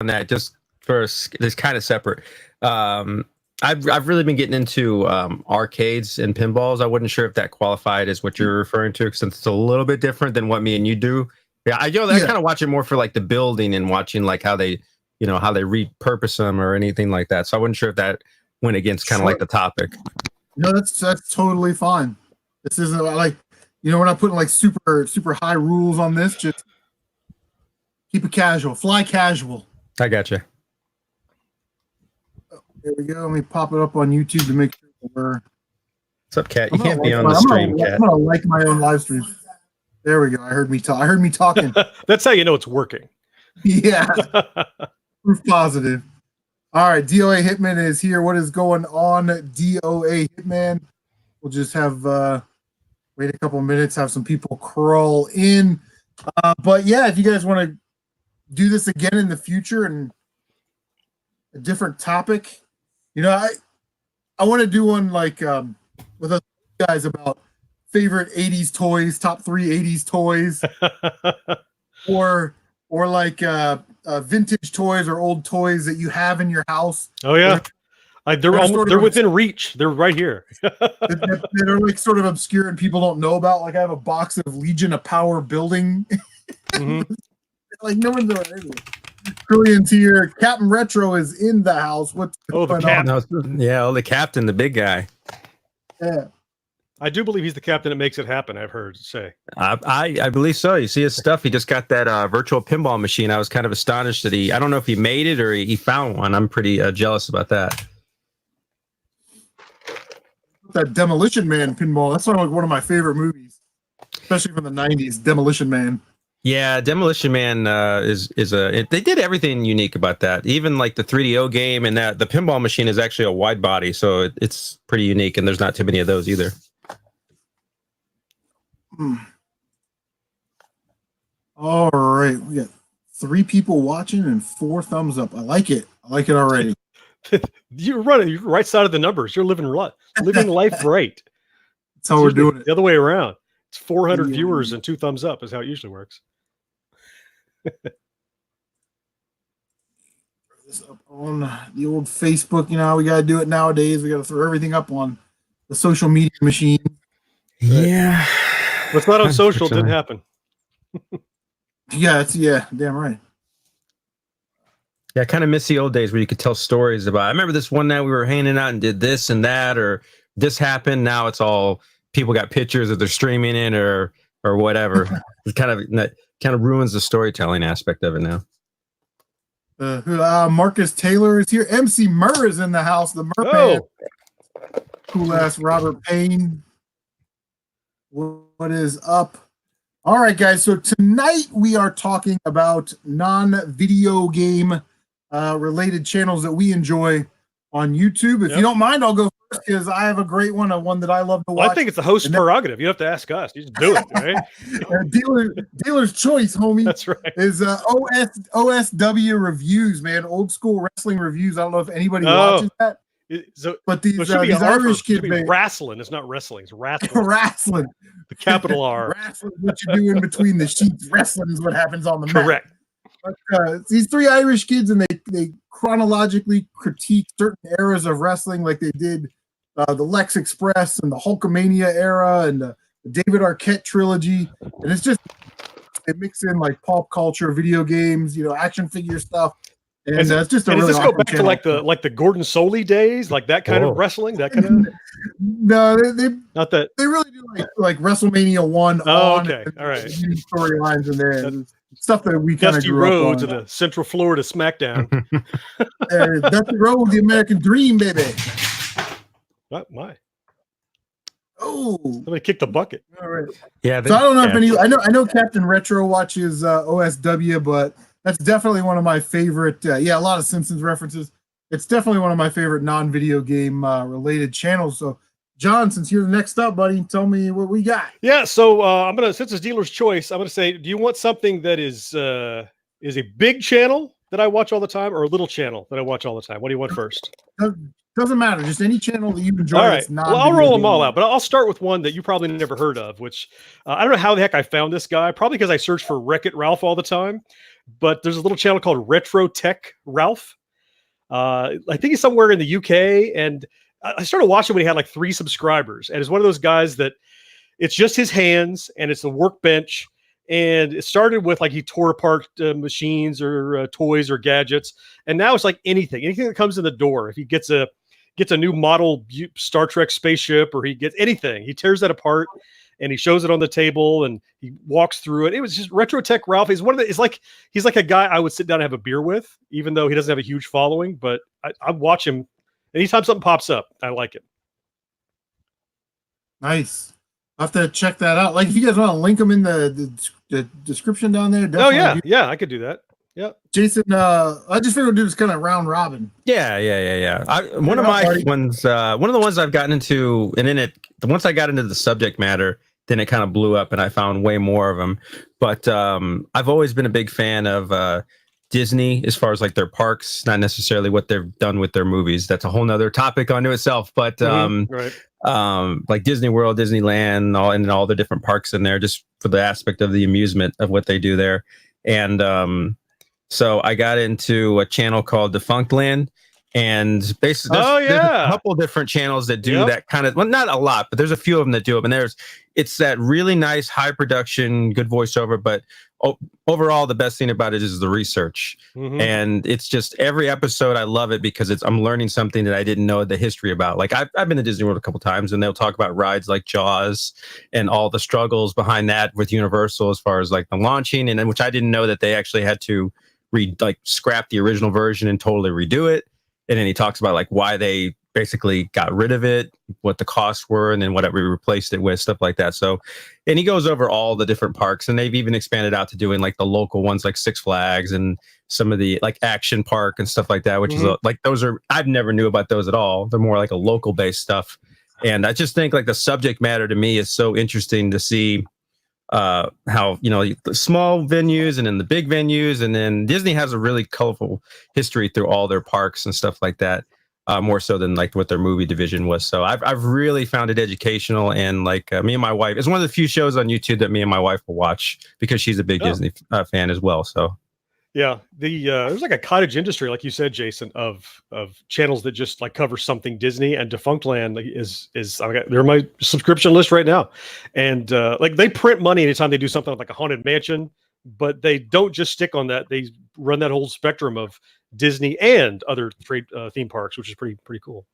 on that just first. It's kind of separate. I've really been getting into arcades and pinballs. I wasn't sure if that qualified as what you're referring to, since it's a little bit different than what me and you do. Yeah, I kind of watch it more for like the building and watching like how they, how they repurpose them or anything like that. So I wasn't sure if that went against kind of like the topic. No, that's totally fine. This isn't like, we're not putting like super high rules on this. Just keep it casual, fly casual. I gotcha. There we go. Let me pop it up on YouTube to make sure we're. What's up, Cat? You can't be on the stream, Cat. I'm gonna like my own live stream. There we go. I heard me talking. That's how you know it's working. Yeah. Proof positive. All right, DOA Hitman is here. What is going on, DOA Hitman? We'll just have wait a couple of minutes, have some people crawl in. But yeah, if you guys want to do this again in the future and a different topic, I want to do one like with us guys about favorite 80s toys, top 3 80s toys, or like vintage toys or old toys that you have in your house. Oh yeah, they're within reach. They're right here. that are like sort of obscure and people don't know about. Like I have a box of Legion of Power building. Mm-hmm. Like no one's ever. Brilliant here. Captain Retro is in the house. What's the captain? Yeah, the captain, the big guy. Yeah. I do believe he's the captain that makes it happen, I've heard say. I believe so. You see his stuff. He just got that virtual pinball machine. I was kind of astonished that I don't know if he made it or he found one. I'm pretty jealous about that. That Demolition Man pinball. That's like one of my favorite movies, especially from the 90s, Demolition Man. Yeah, Demolition Man they did everything unique about that. Even like the 3DO game, and that the pinball machine is actually a wide body, so it's pretty unique, and there's not too many of those either. All right, we got 3 people watching and 4 thumbs up. I like it. I like it already. You're right side of the numbers. You're living life right. That's how we're doing it. The other way around. It's 400 viewers and 2 thumbs up is how it usually works. This up on the old Facebook. We got to do it nowadays. We got to throw everything up on the social media machine. Yeah. What's not on social didn't happen. Yeah, damn right. Yeah, I kind of miss the old days where you could tell stories about. I remember this one night we were hanging out and did this and that, or this happened. Now it's all people got pictures of they're streaming it or whatever. It kind of ruins the storytelling aspect of it now. Marcus Taylor is here. MC Murr is in the house. The Merman. Oh. Cool ass Robert Payne. What is up? All right, guys. So tonight we are talking about non-video game related channels that we enjoy on YouTube. If you don't mind, I'll go first because I have a great one that I love to watch. Well, I think it's the host's prerogative. You have to ask us. You just do it, right? Dealer's choice, homie. That's right. Is OSW reviews, man. Old school wrestling reviews. I don't know if anybody watches that. But these Irish kids, wrestling. It's not wrestling. It's wrestling. Wrestling. The capital R. Wrestling. What you do in between the sheets. Wrestling is what happens on the mat. Correct. But, these 3 Irish kids, and they chronologically critique certain eras of wrestling, like they did the Lex Express and the Hulkamania era and the David Arquette trilogy. And it's just it mixes in like pop culture, video games, action figure stuff. And it's just a really does this go back channel. To like the Gordon Soley days, like that kind of wrestling, that kind of. No, they not that they really do like WrestleMania 1. Oh, okay, all right. Storylines in there, stuff that we kind of Dusty Rhodes to the Central Florida SmackDown. Dusty Rhodes, the American Dream, baby. Not my. Oh, somebody kicked the bucket. All right. Yeah. So I don't know if I know Captain Retro watches OSW, but. That's definitely one of my favorite. A lot of Simpsons references. It's definitely one of my favorite non-video game related channels. So, John, since you're the next up, buddy, tell me what we got. Yeah, so I'm gonna, since it's dealer's choice, I'm gonna say, do you want something that is a big channel that I watch all the time, or a little channel that I watch all the time? What do you want first? Doesn't matter. Just any channel that you enjoy. All right. Well, I'll roll them all out, but I'll start with one that you probably never heard of, which I don't know how the heck I found this guy. Probably because I search for Wreck-It Ralph all the time. but there's a little channel called Retro Tech Ralph. I think he's somewhere in the UK, and I started watching when he had like 3 subscribers, and it's one of those guys that it's just his hands and it's the workbench. And it started with like he tore apart machines or toys or gadgets, and now it's like anything that comes in the door. If he gets a new model Star Trek spaceship, or he gets anything, he tears that apart and he shows it on the table and he walks through it. It was just Retro Tech Ralph. He's he's like a guy I would sit down and have a beer with, even though he doesn't have a huge following. But I watch him anytime something pops up. I like it. Nice. I'll have to check that out. Like, if you guys want to link them in the description down there. Oh yeah, I could do that. Yeah, Jason. I just figured we'd do this kind of round robin. Yeah. One of the ones I've gotten into, and in it, once I got into the subject matter, then it kind of blew up, and I found way more of them. But I've always been a big fan of Disney as far as like their parks, not necessarily what they've done with their movies. That's a whole nother topic unto itself. But right. Like Disney World, Disneyland, all the different parks in there, just for the aspect of the amusement of what they do there. And so I got into a channel called Defunct Land, and basically there's a couple different channels that do that kind of, well, not a lot, but there's a few of them that do it. And it's that really nice, high production, good voiceover, but overall the best thing about it is the research. And it's just every episode I love it because I'm learning something that I didn't know the history about. Like I've been to Disney World a couple times, and they'll talk about rides like Jaws and all the struggles behind that with Universal as far as like the launching, and which I didn't know that they actually had to scrap the original version and totally redo it. And then he talks about like why they basically got rid of it, what the costs were, and then whatever we replaced it with, stuff like that. So, and he goes over all the different parks, and they've even expanded out to doing like the local ones like Six Flags and some of the like Action Park and stuff like that, which is like, those are, I've never knew about those at all. They're more like a local based stuff. And I just think like the subject matter to me is so interesting to see how, the small venues and then the big venues, and then Disney has a really colorful history through all their parks and stuff like that, more so than like what their movie division was. So I've really found it educational, and like me and my wife, it's one of the few shows on YouTube that me and my wife will watch because she's a big Disney fan as well. So yeah, there's like a cottage industry, like you said, Jason, of channels that just like cover something Disney, and Defunct Land they're on my subscription list right now. And like they print money anytime they do something like a haunted mansion, but they don't just stick on that. They run that whole spectrum of Disney and other theme parks, which is pretty cool.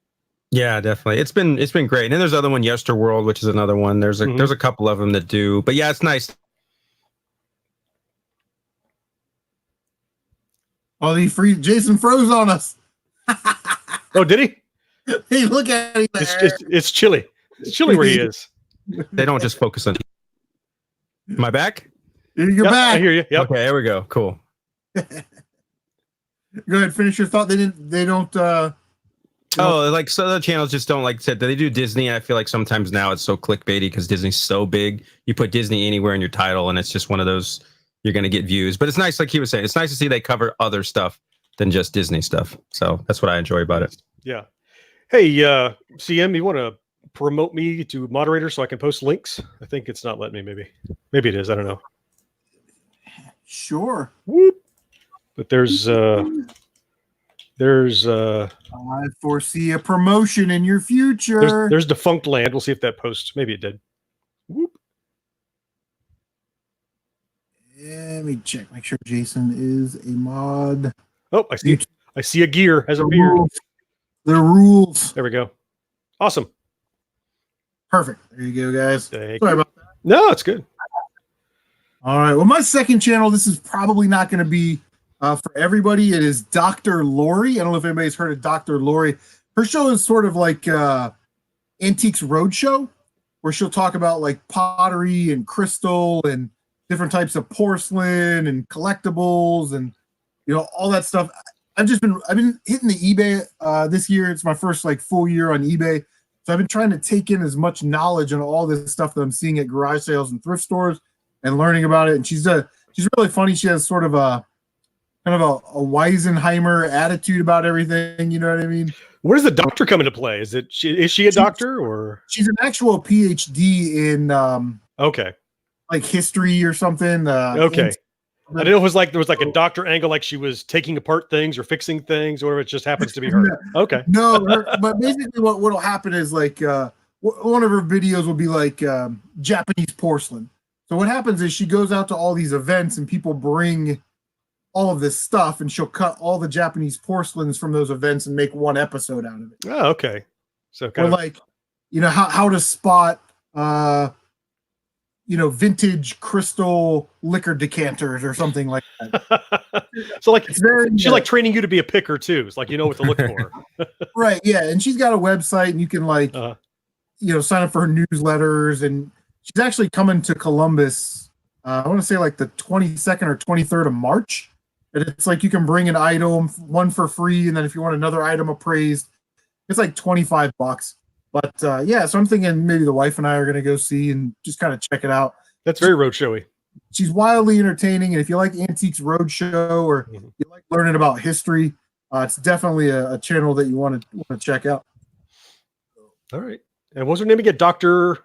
Yeah, definitely. It's been great. And then there's other one, Yesterworld, which is another one. There's a couple of them that do, but yeah, it's nice. Oh, Jason froze on us. Oh, did he? Hey, look at him. It's chilly. It's chilly where he is. They don't just focus on. Am I back? You're back. I hear you. Yep. Okay, there we go. Cool. Go ahead, finish your thought. They don't. Like some other channels just don't, like said, they do Disney, and I feel like sometimes now it's so clickbaity because Disney's so big. You put Disney anywhere in your title, and it's just one of those, you're going to get views. But it's nice, like he was saying, it's nice to see they cover other stuff than just Disney stuff. So that's what I enjoy about it. Yeah. Hey, CM, you want to promote me to moderator so I can post links? I think it's not letting me. Maybe it is. I don't know. Sure. Whoop. But there's I foresee a promotion in your future. There's Defunct Land. We'll see if that posts. Maybe it did. Whoop. Yeah, let me check. Make sure Jason is a mod. Oh, I see a gear has a beard. The rules. There we go. Awesome. Perfect. There you go, guys. Sorry about that. No, it's good. All right. Well, my second channel, this is probably not going to be for everybody. It is Dr. Lori. I don't know if anybody's heard of Dr. Lori. Her show is sort of like Antiques Roadshow, where she'll talk about like pottery and crystal and different types of porcelain and collectibles and all that stuff. I've been hitting the eBay this year. It's my first like full year on eBay, so I've been trying to take in as much knowledge on all this stuff that I'm seeing at garage sales and thrift stores and learning about it. And she's really funny. She has sort of a kind of a Weisenheimer attitude about everything. You know what I mean? Where does the doctor come into play? Is she a doctor, or she's an actual PhD in okay, like history or something. Okay. I didn't know if it was like there was like a doctor angle, like she was taking apart things or fixing things, or whatever. It just happens to be her. Okay. No, but basically what'll happen is like one of her videos will be like Japanese porcelain. So what happens is she goes out to all these events and people bring all of this stuff, and she'll cut all the Japanese porcelains from those events and make one episode out of it. Oh, okay. So or like, how to spot vintage crystal liquor decanters or something like that. So like she's like training you to be a picker too. It's like you know what to look for. Right, yeah. And she's got a website and you can like sign up for her newsletters, and she's actually coming to Columbus. I want to say like the 22nd or 23rd of March. And it's like you can bring an item, one for free, and then if you want another item appraised, it's like $25. But so I'm thinking maybe the wife and I are going to go see and just kind of check it out. That's very roadshowy. She's wildly entertaining, and if you like Antiques Roadshow or you like learning about history, it's definitely a channel that you want to check out. All right. And what's her name again? Dr.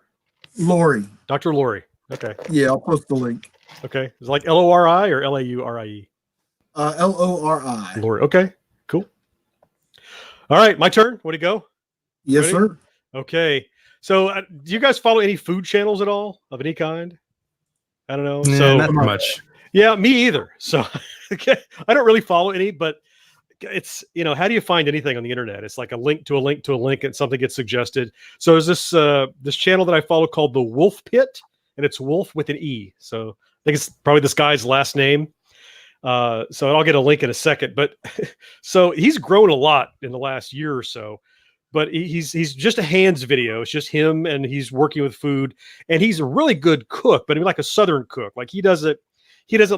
Lori. Dr. Lori. Okay. Yeah, I'll post the link. Okay. Is it like Lori or Laurie? Lori. Lori. Okay. Cool. All right. My turn. Way to go. Yes, Ready? sir. Okay. So do you guys follow any food channels at all of any kind? I don't know. Nah, So not much. Yeah, me either. So okay. I don't really follow any, but it's, how do you find anything on the internet? It's like a link to a link to a link and something gets suggested. So there's this channel that I follow called the Wolf Pit, and it's Wolf with an E. So I think it's probably this guy's last name. So I'll get a link in a second, but so he's grown a lot in the last year or so, but he's just a hands video. It's just him and he's working with food, and he's a really good cook, but I mean like a Southern cook. Like he doesn't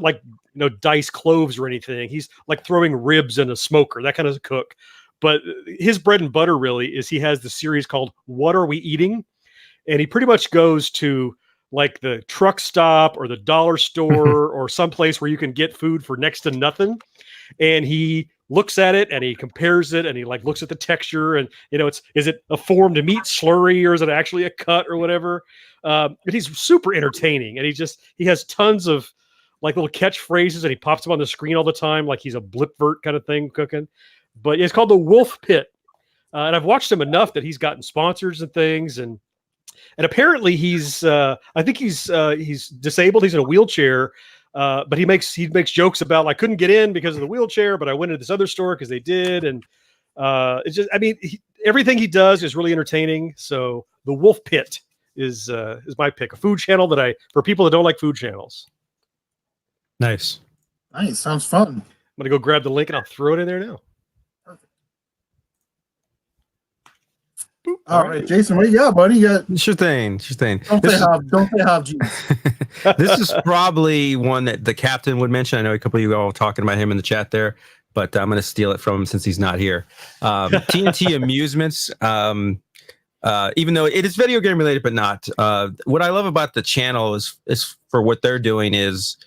like, dice cloves or anything. He's like throwing ribs in a smoker, that kind of cook. But his bread and butter really is he has the series called What Are We Eating? And he pretty much goes to like the truck stop or the dollar store or someplace where you can get food for next to nothing. And he looks at it and he compares it and he like looks at the texture and, is it a formed meat slurry or is it actually a cut or whatever? But he's super entertaining, and he has tons of like little catchphrases, and he pops them on the screen all the time. Like he's a blipvert kind of thing cooking, but it's called the Wolf Pit. And I've watched him enough that he's gotten sponsors and things. And apparently he's, I think he's disabled. He's in a wheelchair, but he makes jokes about like couldn't get in because of the wheelchair, but I went into this other store because they did. And it's just, everything he does is really entertaining. So the Wolf Pit is my pick, a food channel for people that don't like food channels. Nice. Sounds fun. I'm gonna go grab the link and I'll throw it in there now. All right, Jason, what you got, buddy? You got Sure thing. don't say have Jesus. This is probably one that the captain would mention. I know a couple of you all were talking about him in the chat there, but I'm going to steal it from him since he's not here. TNT Amusements, even though it is video game related, but not. What I love about the channel is for what they're doing is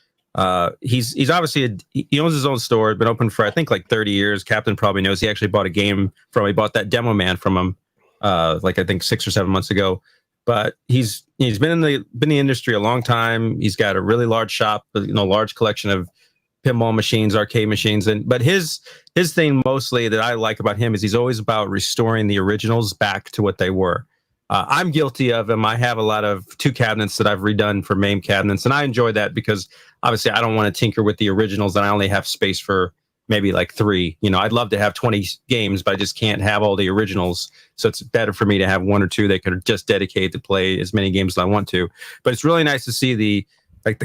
he's obviously he owns his own store, been open for I think like 30 years. Captain probably knows. He actually bought a game he bought that Demo Man from him. Like I think 6 or 7 months ago, but he's been in the industry a long time. He's got a really large shop, large collection of pinball machines, arcade machines, but his thing mostly that I like about him is he's always about restoring the originals back to what they were. I'm guilty of them. I have a lot of 2 cabinets that I've redone for MAME cabinets, and I enjoy that because obviously I don't want to tinker with the originals, and I only have space for maybe like 3. I'd love to have 20 games, but I just can't have all the originals. So it's better for me to have 1 or 2 that could just dedicate to play as many games as I want to. But it's really nice to see the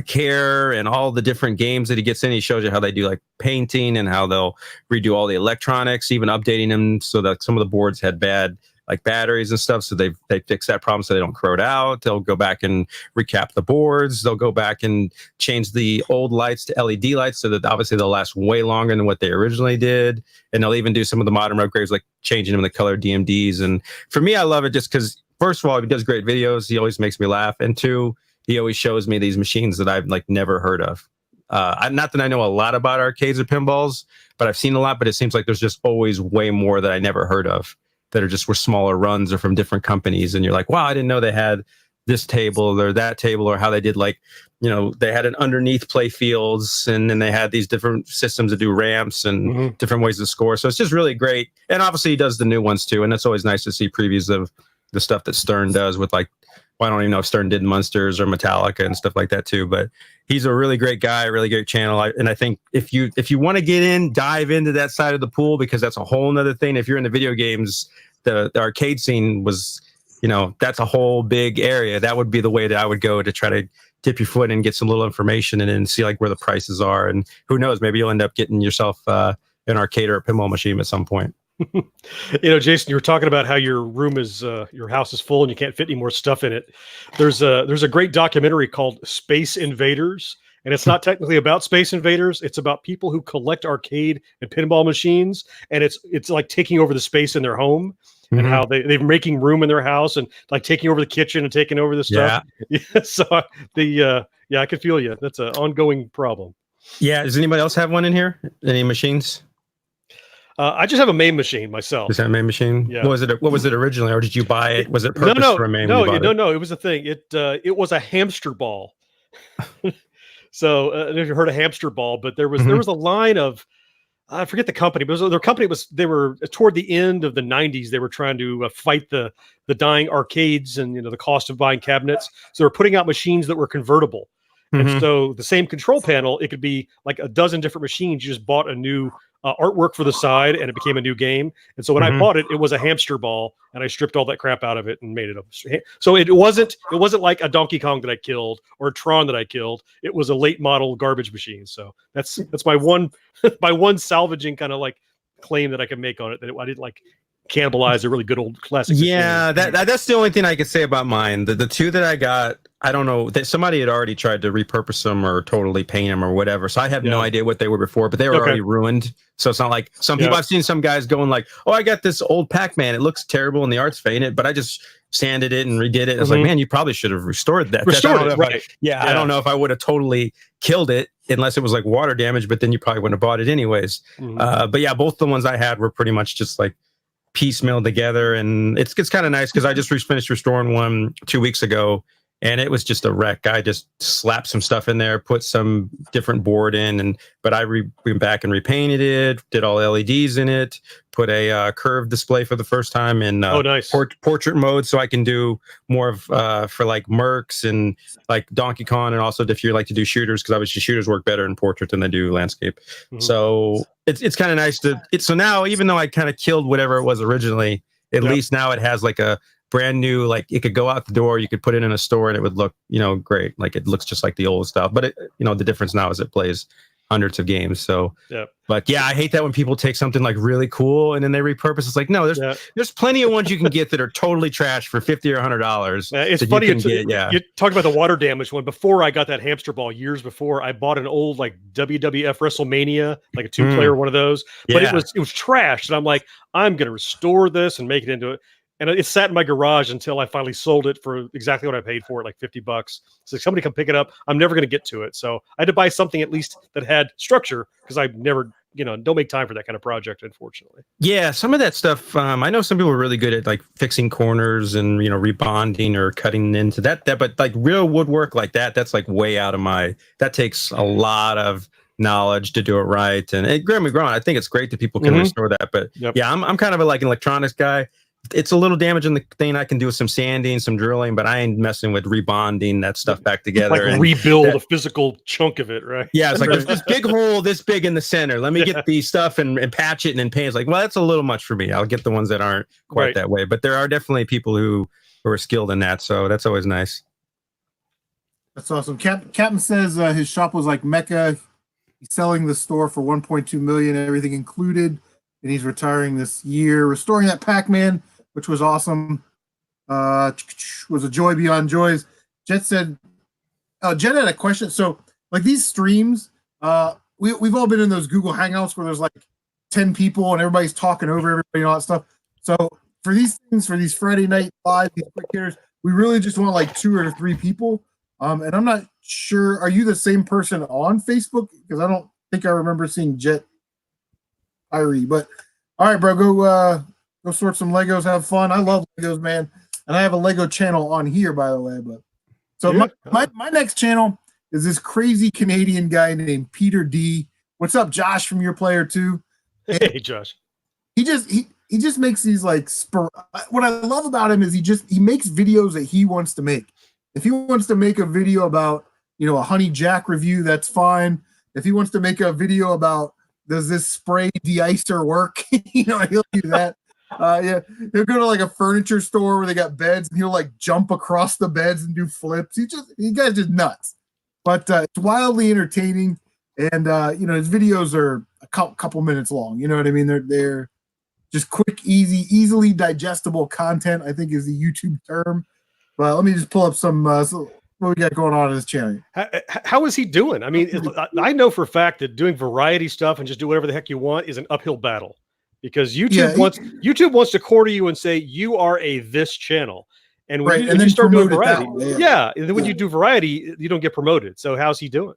care and all the different games that he gets in. He shows you how they do like painting and how they'll redo all the electronics, even updating them so that some of the boards had bad like batteries and stuff. So they fix that problem so they don't corrode out. They'll go back and recap the boards. They'll go back and change the old lights to LED lights so that obviously they'll last way longer than what they originally did. And they'll even do some of the modern upgrades like changing them the color DMDs. And for me, I love it just because first of all, he does great videos. He always makes me laugh. And 2, he always shows me these machines that I've like never heard of. Not that I know a lot about arcades or pinballs, but I've seen a lot, but it seems like there's just always way more that I never heard of that were smaller runs or from different companies. And you're like, wow, I didn't know they had this table or that table or how they did like they had an underneath play fields, and then they had these different systems to do ramps and different ways to score. So it's just really great. And obviously he does the new ones too. And it's always nice to see previews of the stuff that Stern does with like, well, I don't even know if Stern did Munsters or Metallica and stuff like that too, but he's a really great guy, really great channel. And I think if you want to dive into that side of the pool, because that's a whole nother thing. If you're in the video games, the arcade scene was, that's a whole big area. That would be the way that I would go to try to dip your foot and get some little information and then see like where the prices are. And who knows, maybe you'll end up getting yourself an arcade or a pinball machine at some point. Jason, you were talking about how your room is your house is full and you can't fit any more stuff in it. There's a great documentary called Space Invaders, and it's not technically about Space Invaders. It's about people who collect arcade and pinball machines, and it's like taking over the space in their home and how they're making room in their house and like taking over the kitchen and taking over the stuff. Yeah. So I can feel you. That's an ongoing problem. Yeah. Does anybody else have one in here? Any machines? I just have a main machine myself. Is that a main machine? Yeah. What was it originally, or did you buy it? Was it purpose for a main? No. It was a thing. It was a hamster ball. So I don't know if you heard of hamster ball, but there was a line of, I forget the company, but they were toward the end of the 90s. They were trying to fight the dying arcades and the cost of buying cabinets. So they were putting out machines that were convertible. And so the same control panel, it could be like a dozen different machines. You just bought a new artwork for the side, and it became a new game. And so when I bought it, it was a hamster ball, and I stripped all that crap out of it and made it up. So it wasn't like a Donkey Kong that I killed or a Tron that I killed. It was a late model garbage machine. So that's my one salvaging kind of like claim that I can make on it, that I didn't like cannibalize a really good old classic. Yeah, that's the only thing I could say about mine. The two that I got, I don't know, that somebody had already tried to repurpose them or totally paint them or whatever. So I have no idea what they were before, but they were already ruined. So it's not like some people, I've seen some guys going like, oh, I got this old Pac-Man. It looks terrible and the art's faded, but I just sanded it and redid it. I was like, man, you probably should have restored that. Right. I don't know if I would have totally killed it unless it was like water damage, but then you probably wouldn't have bought it anyways. But yeah, both the ones I had were pretty much just like piecemeal together, and it's kind of nice because I just finished restoring one 2 weeks ago, and it was just a wreck. I just slapped some stuff in there, put some different board in, but I went back and repainted it, did all LEDs in it, put a curved display for the first time in nice. Portrait mode, so I can do more of for like Mercs and like Donkey Kong, and also if you like to do shooters, because obviously shooters work better in portrait than they do landscape. So it's kind of nice so now, even though I kind of killed whatever it was originally, at least now it has like a brand new, like it could go out the door, you could put it in a store and it would look great. Like it looks just like the old stuff, but the difference now is it plays hundreds of games. So but yeah, I hate that when people take something like really cool and then they repurpose. It's like, no, there's plenty of ones you can get that are totally trash for $50 or $100. It's funny. You talked about the water damage one. Before I got that hamster ball years before, I bought an old like WWF WrestleMania, like a 2-player one of those, but it was trash. And I'm like, I'm going to restore this and make it into it. And it sat in my garage until I finally sold it for exactly what I paid for it, like $50. So somebody come pick it up. I'm never going to get to it. So I had to buy something at least that had structure, because I never, don't make time for that kind of project, unfortunately. Yeah, some of that stuff. I know some people are really good at like fixing corners and rebonding or cutting into that. But like real woodwork like that's like way out of that takes a lot of knowledge to do it right. And I think it's great that people can restore that. But yeah, I'm kind of an electronics guy. It's a little damage in the thing. I can do some sanding, some drilling, but I ain't messing with rebonding that stuff back together. Like and rebuild a physical chunk of it, right? Yeah, it's like there's this big hole this big in the center. Let me get the stuff and patch it and then paint. It's like, well, that's a little much for me. I'll get the ones that aren't quite that way. But there are definitely people who are skilled in that, so that's always nice. That's awesome. Captain says his shop was like Mecca. He's selling the store for $1.2 million, everything included, and he's retiring this year. Restoring that Pac-Man, which was awesome. Was a joy beyond joys. Jet said, Jet had a question. So, like these streams, we've all been in those Google Hangouts where there's like 10 people and everybody's talking over everybody and all that stuff. So, for these things, for these Friday night live, these quick hitters, we really just want like 2 or 3 people. And I'm not sure, are you the same person on Facebook? Because I don't think I remember seeing Jet Irie. But all right, bro, go sort some Legos, have fun. I love Legos, man. And I have a Lego channel on here, by the way. But so my next channel is this crazy Canadian guy named Peter D. What's up, Josh, from Your Player Too? Hey, Josh. He just makes these like what I love about him is he makes videos that he wants to make. If he wants to make a video about, a Honey Jack review, that's fine. If he wants to make a video about does this spray de-icer work, he'll do that. Yeah, he'll go to like a furniture store where they got beds and he'll like jump across the beds and do flips. He guy's just nuts. But it's wildly entertaining, and his videos are a couple minutes long. You know what I mean? They're just quick, easily digestible content, I think is the YouTube term. But let me just pull up some what we got going on this channel. How is he doing? I mean, I know for a fact that doing variety stuff and just do whatever the heck you want is an uphill battle, because YouTube wants to corner you and say you are this channel. And when you start doing variety, and then when you do variety, you don't get promoted. So how's he doing?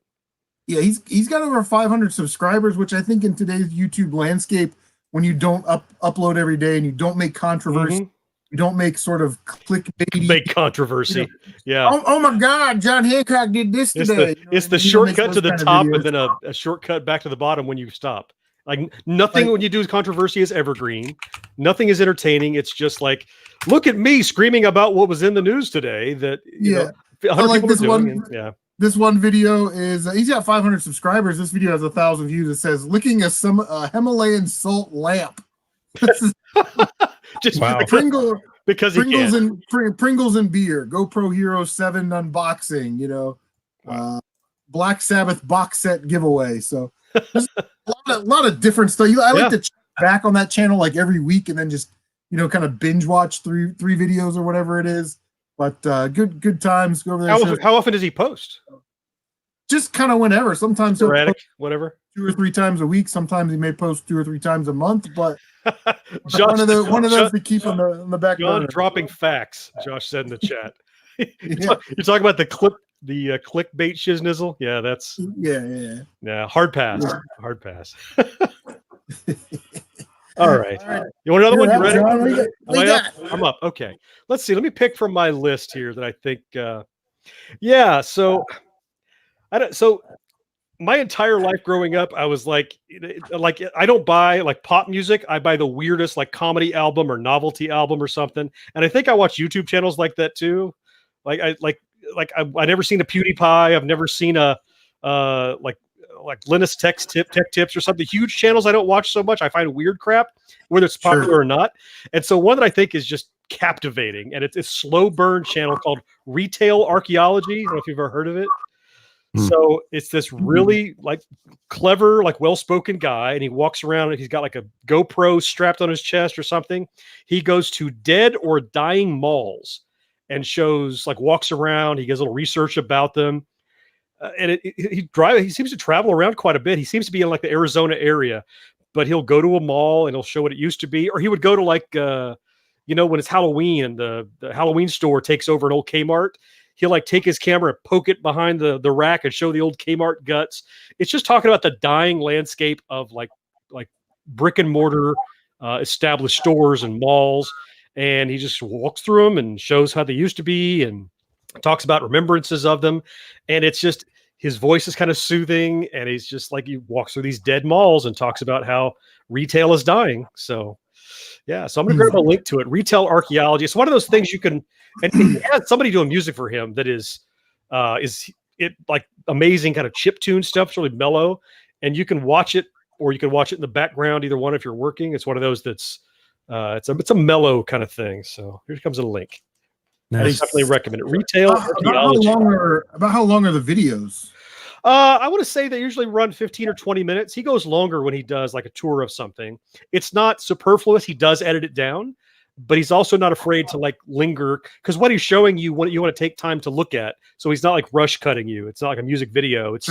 Yeah, he's got over 500 subscribers, which I think in today's YouTube landscape, when you don't upload every day and you don't make controversy, you don't make sort of clickbaity. Make controversy. Yeah. Oh my God, John Hancock did this today. It's the shortcut to the top and then a shortcut back to the bottom when you stop. Like nothing when you do controversy is evergreen. Nothing is entertaining. It's just like, look at me screaming about what was in the news today. That you know, 100 like people are doing. This one video is he's got 500 subscribers. This video has 1,000 views. It says licking a Himalayan salt lamp. Just wow. because Pringles and beer. GoPro Hero 7 unboxing. Black Sabbath box set giveaway. So there's a lot of different stuff. I like to check back on that channel like every week and then just kind of binge watch three videos or whatever it is. But good times. Go over there. How often does he post? Just kind of whenever. Sometimes he'll post whatever. 2 or 3 times a week. Sometimes he may post 2 or 3 times a month. But Josh, one of those to keep on the back burner. Dropping facts. Josh said in the chat. You're talking about the clickbait shiznizzle. Yeah, that's hard pass. Hard pass. All right. You want another one? You ready? I'm up. Okay. Let's see. Let me pick from my list here that I think. So my entire life growing up, I was like I don't buy like pop music. I buy the weirdest like comedy album or novelty album or something. And I think I watch YouTube channels like that too. I never seen a PewDiePie. I've never seen a like Linus Tech Tips or something. Huge channels I don't watch so much. I find weird crap, whether it's popular or not. And so one that I think is just captivating, and it's a slow burn channel called Retail Archaeology. I don't know if you've ever heard of it. So it's this really like clever, like well-spoken guy, and he walks around and he's got like a GoPro strapped on his chest or something. He goes to dead or dying malls and walks around. He does a little research about them. And he seems to travel around quite a bit. He seems to be in like the Arizona area, but he'll go to a mall and he'll show what it used to be. Or he would go to like, when it's Halloween and the Halloween store takes over an old Kmart, he'll like take his camera and poke it behind the rack and show the old Kmart guts. It's just talking about the dying landscape of like brick and mortar established stores and malls. And he just walks through them and shows how they used to be and talks about remembrances of them. And it's just, his voice is kind of soothing, and he's just like, he walks through these dead malls and talks about how retail is dying. So so I'm going to grab a link to it. Retail Archaeology. It's one of those things you can, and he has somebody doing music for him that is it like amazing kind of chiptune stuff. It's really mellow, and you can watch it, or you can watch it in the background, either one if you're working. It's one of those that's it's a mellow kind of thing. So here comes a link. Nice. I definitely recommend it. Retail Archaeology. About how long are the videos? I want to say they usually run 15 or 20 minutes. He goes longer when he does like a tour of something. It's not superfluous. He does edit it down, but he's also not afraid to like linger, because what he's showing you, what you want to take time to look at. So he's not like rush cutting you. It's not like a music video. It's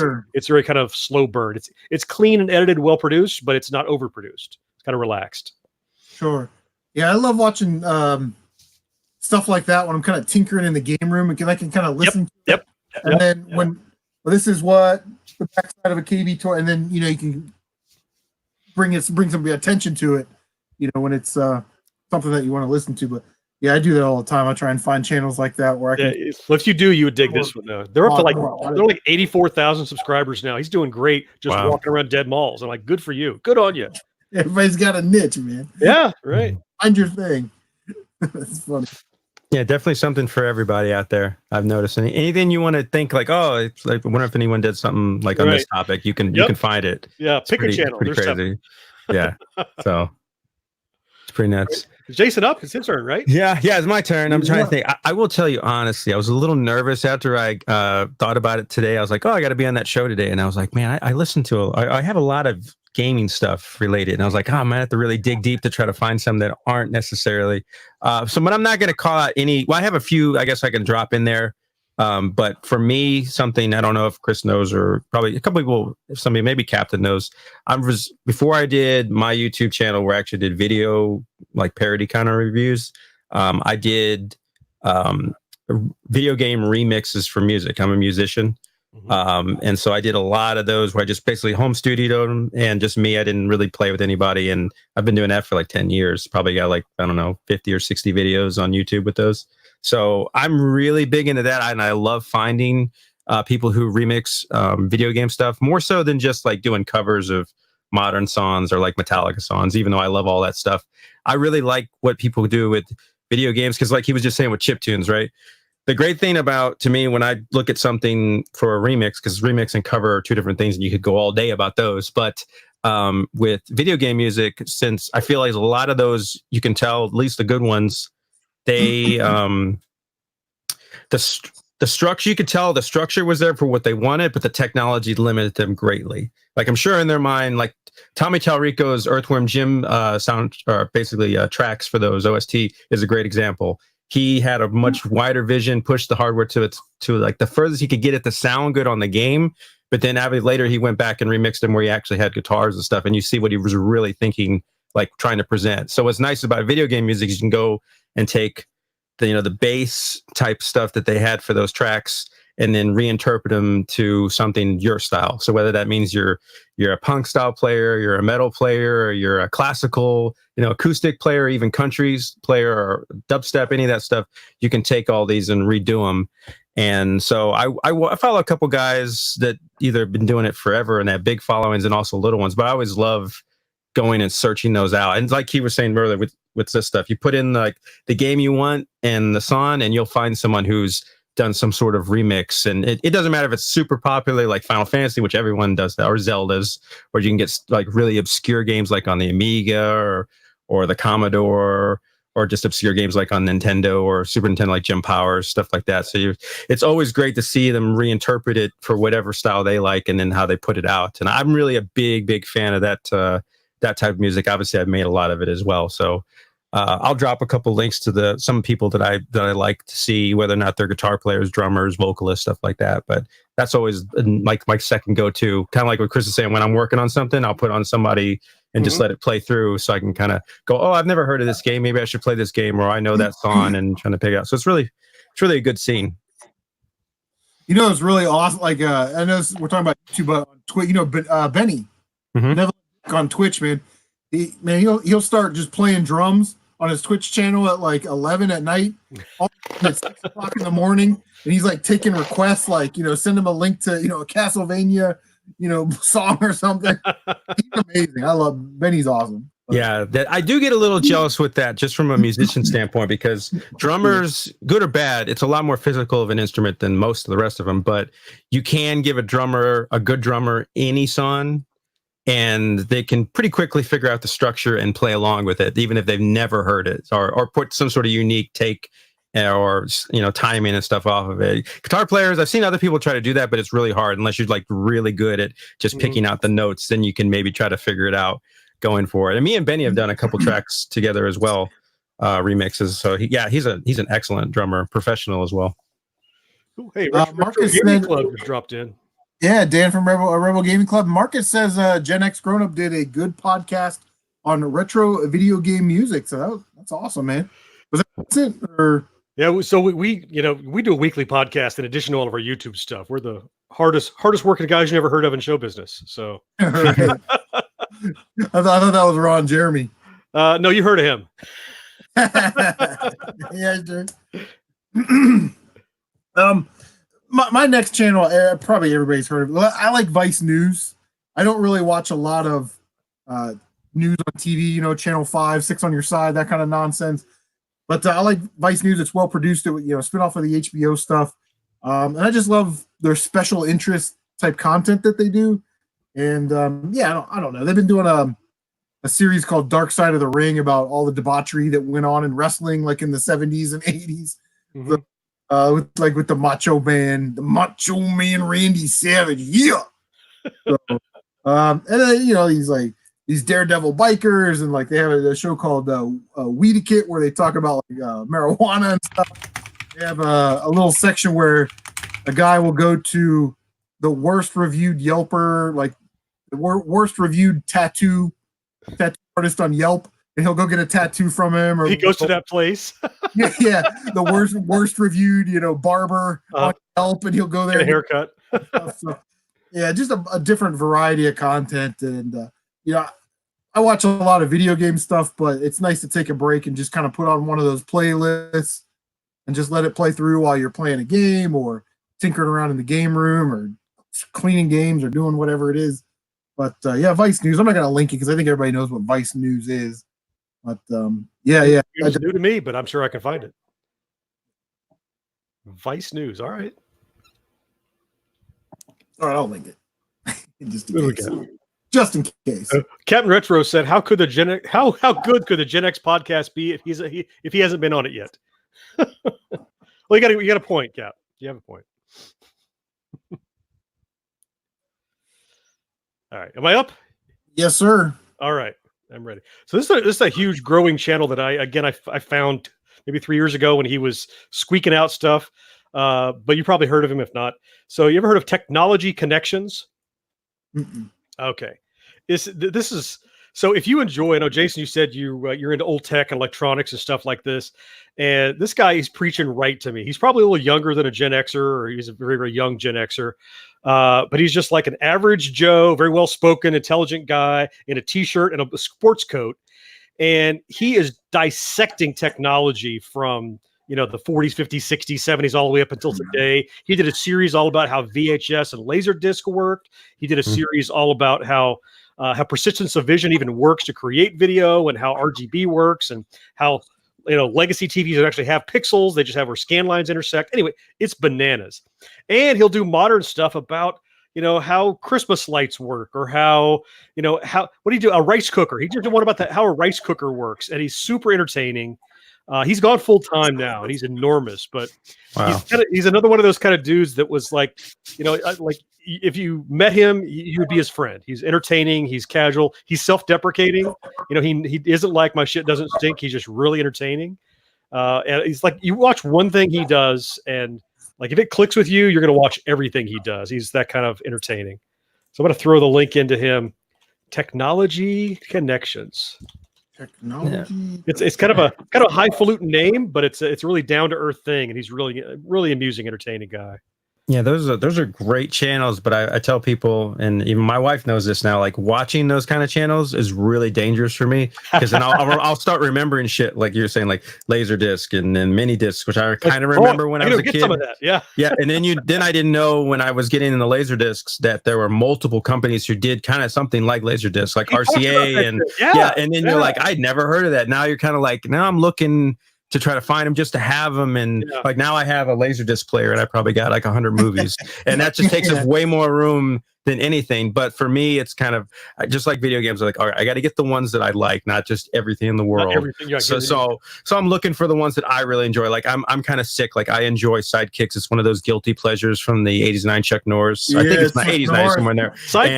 very kind of slow burn. It's clean and edited, well produced, but it's not overproduced. It's kind of relaxed. Sure. Yeah, I love watching stuff like that when I'm kind of tinkering in the game room, and I can kind of listen. And then when this is what the backside of a KB toy, and then you can bring some attention to it, when it's something that you want to listen to. But Yeah, I do that all the time. I try and find channels like that where I Yeah, can. if you do, you would dig this one though. They're up to they're like 84,000 subscribers now. He's doing great just Wow. walking around dead malls. I'm like, good for you. Good on you. Everybody's got a niche, man. Yeah, right. Find your thing. That's funny. Yeah, definitely something for everybody out there. I've noticed. Anything you want to think like, oh, it's like, I wonder if anyone did something like on this topic. You can find it. Yeah, It's pick a channel. Pretty crazy. Yeah. So it's pretty nuts. Is Jason up? It's his turn, right? Yeah, it's my turn. I'm trying to think. I will tell you honestly, I was a little nervous after I thought about it today. I was like, oh, I got to be on that show today, and I was like, man, I listen to I have a lot of gaming stuff related, and I was like, oh, I'm gonna have to really dig deep to try to find some that aren't necessarily. But I'm not gonna call out any. Well, I have a few. I guess I can drop in there. But for me, something I don't know if Chris knows or probably a couple people, if somebody, maybe Captain knows. Before I did my YouTube channel where I actually did video like parody kind of reviews. I did video game remixes for music. I'm a musician. And so I did a lot of those where I just basically home studioed them and just me. I didn't really play with anybody. And I've been doing that for like 10 years. Probably got like, I don't know, 50 or 60 videos on YouTube with those. So I'm really big into that. And I love finding people who remix video game stuff more so than just like doing covers of modern songs or like Metallica songs, even though I love all that stuff. I really like what people do with video games because like he was just saying with chiptunes, right? The great thing about, to me, when I look at something for a remix, because remix and cover are two different things and you could go all day about those. But with video game music, since I feel like a lot of those, you can tell, at least the good ones, they the structure, you could tell the structure was there for what they wanted, but the technology limited them greatly. Like I'm sure in their mind, like Tommy Talrico's Earthworm Jim sound, or basically tracks for those OST is a great example. He had a much wider vision, pushed the hardware to like the furthest he could get it to sound good on the game. But then later he went back and remixed them where he actually had guitars and stuff, and you see what he was really thinking, like trying to present. So what's nice about video game music is you can go and take the bass type stuff that they had for those tracks and then reinterpret them to something your style. So whether that means you're a punk style player, you're a metal player, or you're a classical, acoustic player, even countries player or dubstep, any of that stuff, you can take all these and redo them. And so I follow a couple guys that either have been doing it forever and have big followings and also little ones, but I always love going and searching those out. And like he was saying earlier with this stuff, you put in like the game you want and the song, and you'll find someone who's done some sort of remix. And it doesn't matter if it's super popular like Final Fantasy, which everyone does that, or Zelda's, or you can get like really obscure games like on the Amiga or the Commodore, or just obscure games like on Nintendo or Super Nintendo, like Jim Powers, stuff like that. So it's always great to see them reinterpret it for whatever style they like and then how they put it out. And I'm really a big fan of that type of music. Obviously, I've made a lot of it as well. So I'll drop a couple links to some people that I like to see, whether or not they're guitar players, drummers, vocalists, stuff like that. But that's always like my second go-to. Kind of like what Chris is saying, when I'm working on something, I'll put on somebody and just let it play through so I can kind of go, oh, I've never heard of this game. Maybe I should play this game, or I know that song, and trying to pick it out. So it's really a good scene. It's really awesome. Like I know we're talking about YouTube, but on Twitch, Benny, never on Twitch, man. He'll start just playing drums on his Twitch channel at like 11 at night, at 6 o'clock in the morning, and he's like taking requests, like send him a link to a Castlevania song or something. He's amazing. I love Benny's awesome. Yeah, I do get a little jealous with that, just from a musician standpoint, because drummers, good or bad, it's a lot more physical of an instrument than most of the rest of them. But you can give a good drummer, any song, and they can pretty quickly figure out the structure and play along with it, even if they've never heard it, or put some sort of unique take or timing and stuff off of it. Guitar players, I've seen other people try to do that, but it's really hard unless you're like really good at just picking out the notes. Then you can maybe try to figure it out going for it. And me and Benny have done a couple tracks together as well, remixes. So he's an excellent drummer, professional as well. Ooh, hey, Marcus Club just dropped in. Yeah, Dan from Rebel Gaming Club. Marcus says Gen X Grown Up did a good podcast on retro video game music. So that's awesome, man. Was that it? Or yeah, so we do a weekly podcast in addition to all of our YouTube stuff. We're the hardest working guys you never heard of in show business. So I thought that was Ron Jeremy. No, you heard of him. Yeah, sure. My next channel, probably everybody's heard of it. I like Vice News. I don't really watch a lot of news on TV, Channel 5, 6 on your side, that kind of nonsense. But I like Vice News. It's well produced. It spin off of the HBO stuff. And I just love their special interest type content that they do. And I don't know. They've been doing a series called Dark Side of the Ring about all the debauchery that went on in wrestling, like in the 70s and 80s. Mm-hmm. with the Macho Man Randy Savage. Yeah. So, and then, these daredevil bikers, and like they have a show called Weed Kit where they talk about marijuana and stuff. They have a little section where a guy will go to the worst reviewed Yelper, like the worst reviewed tattoo artist on Yelp, and he'll go get a tattoo from him. Or he goes to that place. yeah, the worst reviewed, barber on Yelp, and he'll go there. Get a haircut. So, yeah, just a different variety of content, and I watch a lot of video game stuff, but it's nice to take a break and just kind of put on one of those playlists and just let it play through while you're playing a game or tinkering around in the game room or cleaning games or doing whatever it is. But Vice News. I'm not going to link it because I think everybody knows what Vice News is. But It's new to me, but I'm sure I can find it. Vice News. All right. All right, I'll link it. Just in case. Captain Retro said, "How could the how good could the Gen X podcast be if he hasn't been on it yet?" Well, you got a point, Cap. You have a point. All right, am I up? Yes, sir. All right, I'm ready. So this is a huge growing channel that I found maybe 3 years ago when he was squeaking out stuff. But you probably heard of him if not. So you ever heard of Technology Connections? Mm-mm. Okay. This is so if you enjoy, I know Jason, you said you're into old tech and electronics and stuff like this, and this guy is preaching right to me. He's probably a little younger than a Gen Xer, or he's a very, very young Gen Xer, but he's just like an average Joe, very well spoken, intelligent guy in a t-shirt and a sports coat, and he is dissecting technology from the 40s, 50s, 60s, 70s, all the way up until today. He did a series all about how VHS and Laserdisc worked. He did a series all about how persistence of vision even works to create video, and how RGB works, and how legacy TVs actually have pixels. They just have where scan lines intersect. Anyway, it's bananas. And he'll do modern stuff about how Christmas lights work, or how what do you do? A rice cooker. He did one about how a rice cooker works, and he's super entertaining. He's gone full time now, and he's enormous. But wow. He's another one of those kind of dudes that was like if you met him, you would be his friend. He's entertaining. He's casual. He's self-deprecating. He isn't like my shit doesn't stink. He's just really entertaining. And he's like, you watch one thing he does, and like if it clicks with you, you're going to watch everything he does. He's that kind of entertaining. So I'm going to throw the link into him. Technology Connections. Technology. Yeah. It's kind of a highfalutin name, but it's a really down to earth thing, and he's really amusing, entertaining guy. Yeah, those are great channels, but I tell people, and even my wife knows this now, like watching those kind of channels is really dangerous for me, because then I'll start remembering shit like you're saying, like Laserdisc and then mini discs, which I kind of remember when I was a kid. Some of that, yeah. And then I didn't know when I was getting in the Laserdiscs that there were multiple companies who did kind of something like Laserdisc, like RCA, and and then you're like, I'd never heard of that. Now you're kind of like, now I'm looking to try to find them just to have them, and like now I have a Laserdisc player, and I probably got like 100 movies, and that just takes up way more room than anything. But for me, it's kind of just like video games. Like, all right, I got to get the ones that I like, not just everything in the world. So I'm looking for the ones that I really enjoy. Like I'm kind of sick. Like I enjoy Sidekicks. It's one of those guilty pleasures from the '80s, '9 Chuck Norris. I think it's not '80s, '90s, somewhere in there.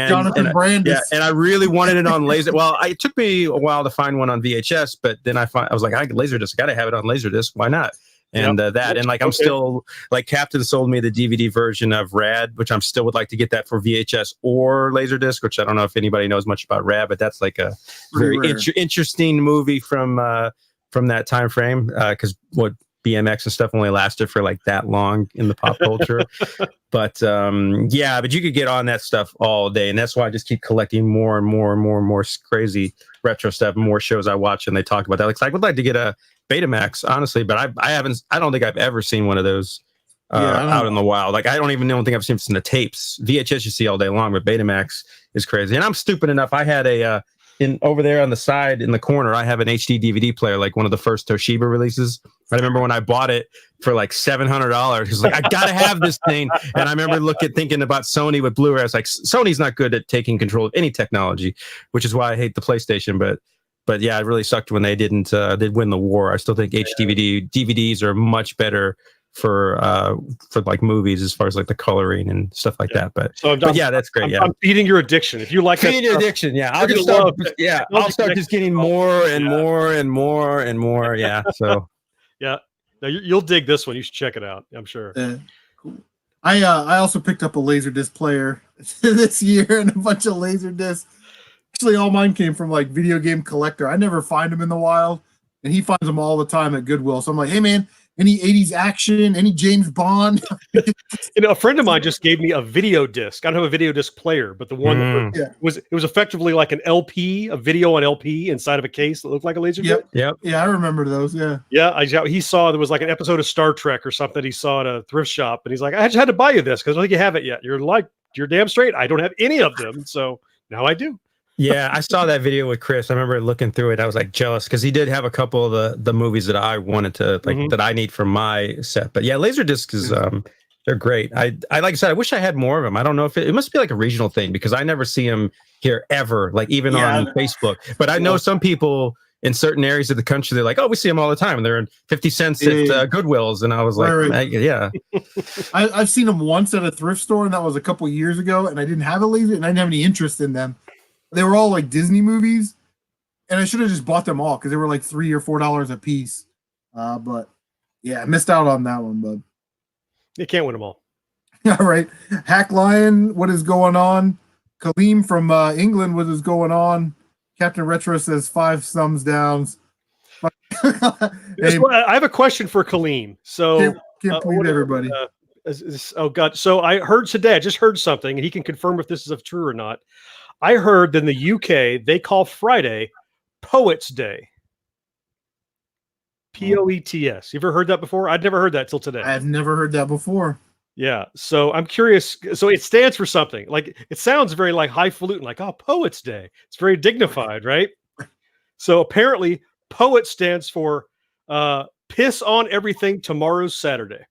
Jonathan Brandis. Yeah, and I really wanted it on laser. Well, it took me a while to find one on VHS, but then I was like, I got Laserdisc. I got to have it on Laserdisc. Why not? And and like I'm still like Captain sold me the DVD version of Rad, which I'm still would like to get that for VHS or Laserdisc, which I don't know if anybody knows much about Rad, but that's like a very interesting movie from that time frame, because what BMX and stuff only lasted for like that long in the pop culture. But but you could get on that stuff all day, and that's why I just keep collecting more and more and more and more crazy retro stuff, more shows I watch, and they talk about that. Like, I would like to get a Betamax, honestly, but I haven't. I don't think I've ever seen one of those out in the wild. Like, I don't even think I've seen the tapes. VHS you see all day long, but Betamax is crazy. And I'm stupid enough. I had a in over there on the side in the corner, I have an HD DVD player, like one of the first Toshiba releases. I remember when I bought it for like $700. It's like, I gotta have this thing. And I remember thinking about Sony with Blu-ray. I was like, Sony's not good at taking control of any technology, which is why I hate the PlayStation. But yeah, it really sucked when they didn't win the war. I still think DVDs are much better for like movies as far as like the coloring and stuff like that. But yeah, that's great. I'm feeding your addiction. If you like feeding your addiction, yeah, I'll start just getting more and more and more and more. Yeah. So yeah, no, you'll dig this one. You should check it out. I'm sure. Cool. I also picked up a Laserdisc player this year and a bunch of Laserdiscs. Actually, all mine came from like Video Game Collector. I never find them in the wild, and he finds them all the time at Goodwill. So I'm like, hey man, any 80s action, any James Bond? A friend of mine just gave me a video disc. I don't have a video disc player, but the one that was effectively like an LP, a video on LP inside of a case that looked like a laser disc. Yep. Yeah, I remember those. Yeah. Yeah. He saw there was like an episode of Star Trek or something he saw at a thrift shop, and he's like, I just had to buy you this because I don't think you have it yet. You're damn straight. I don't have any of them, so now I do. Yeah, I saw that video with Chris. I remember looking through it. I was like jealous because he did have a couple of the movies that I wanted to that I need for my set. But yeah, Laserdisc is they're great. I like I said, I wish I had more of them. I don't know if it must be like a regional thing because I never see them here ever, like even on Facebook. But I know some people in certain areas of the country, they're like, oh, we see them all the time, and they're in 50 cents at Goodwills. And I was like, yeah. I've seen them once at a thrift store, and that was a couple years ago, and I didn't have a laser, and I didn't have any interest in them. They were all like Disney movies, and I should have just bought them all because they were like $3 or $4 a piece. But yeah, I missed out on that one, bud. You can't win them all. All right. Hack Lion, what is going on? Kaleem from England, what is going on? Captain Retro says 5 thumbs downs. Hey, I have a question for Kaleem. So can't believe everybody. Oh God. So I just heard something, and he can confirm if this is true or not. I heard that in the UK, they call Friday Poets Day. Poets. You ever heard that before? I'd never heard that till today. I've never heard that before. Yeah. So I'm curious. So it stands for something. Like, it sounds very like highfalutin, like, oh, Poets Day. It's very dignified, right? So apparently Poet stands for piss on everything, tomorrow's Saturday.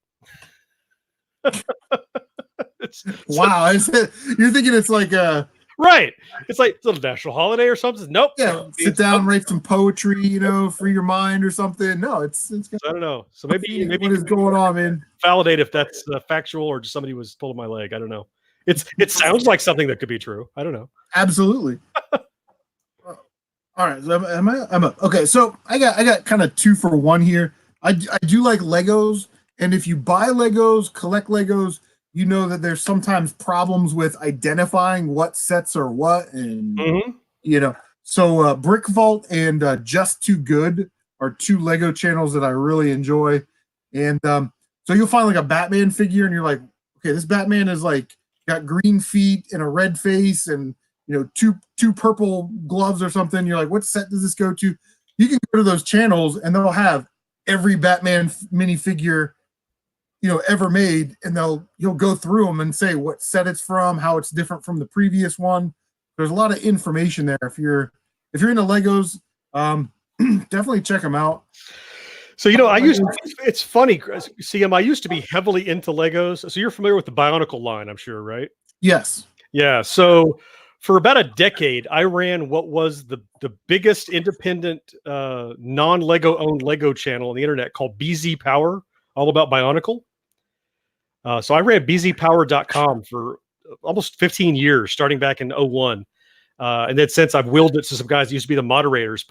Wow. You're thinking it's like a... Right. It's like a little national holiday or something. Nope. Yeah. Sit down, write some poetry, free your mind or something. No, it's I don't know. So maybe what is going on, man? Validate if that's factual or just somebody was pulling my leg. I don't know. It sounds like something that could be true. I don't know. Absolutely. All right. So I'm up. Okay. So I got kind of 2 for 1 here. I do like Legos, and if you buy Legos, collect Legos, you know that there's sometimes problems with identifying what sets are what, and So Brick Vault and Just Too Good are 2 Lego channels that I really enjoy, and so you'll find like a Batman figure, and you're like, okay, this Batman is like got green feet and a red face, and two purple gloves or something. You're like, what set does this go to? You can go to those channels, and they'll have every Batman minifigure ever made, and you'll go through them and say what set it's from, how it's different from the previous one. There's a lot of information there. If you're into Legos, definitely check them out. So it's funny, CM. I used to be heavily into Legos. So you're familiar with the Bionicle line, I'm sure, right? Yes. Yeah. So for about a decade, I ran what was the biggest independent non-Lego owned Lego channel on the internet called BZ Power, all about Bionicle. So I ran bzpower.com for almost 15 years, starting back in 01. And then since I've willed it to some guys that used to be the moderators,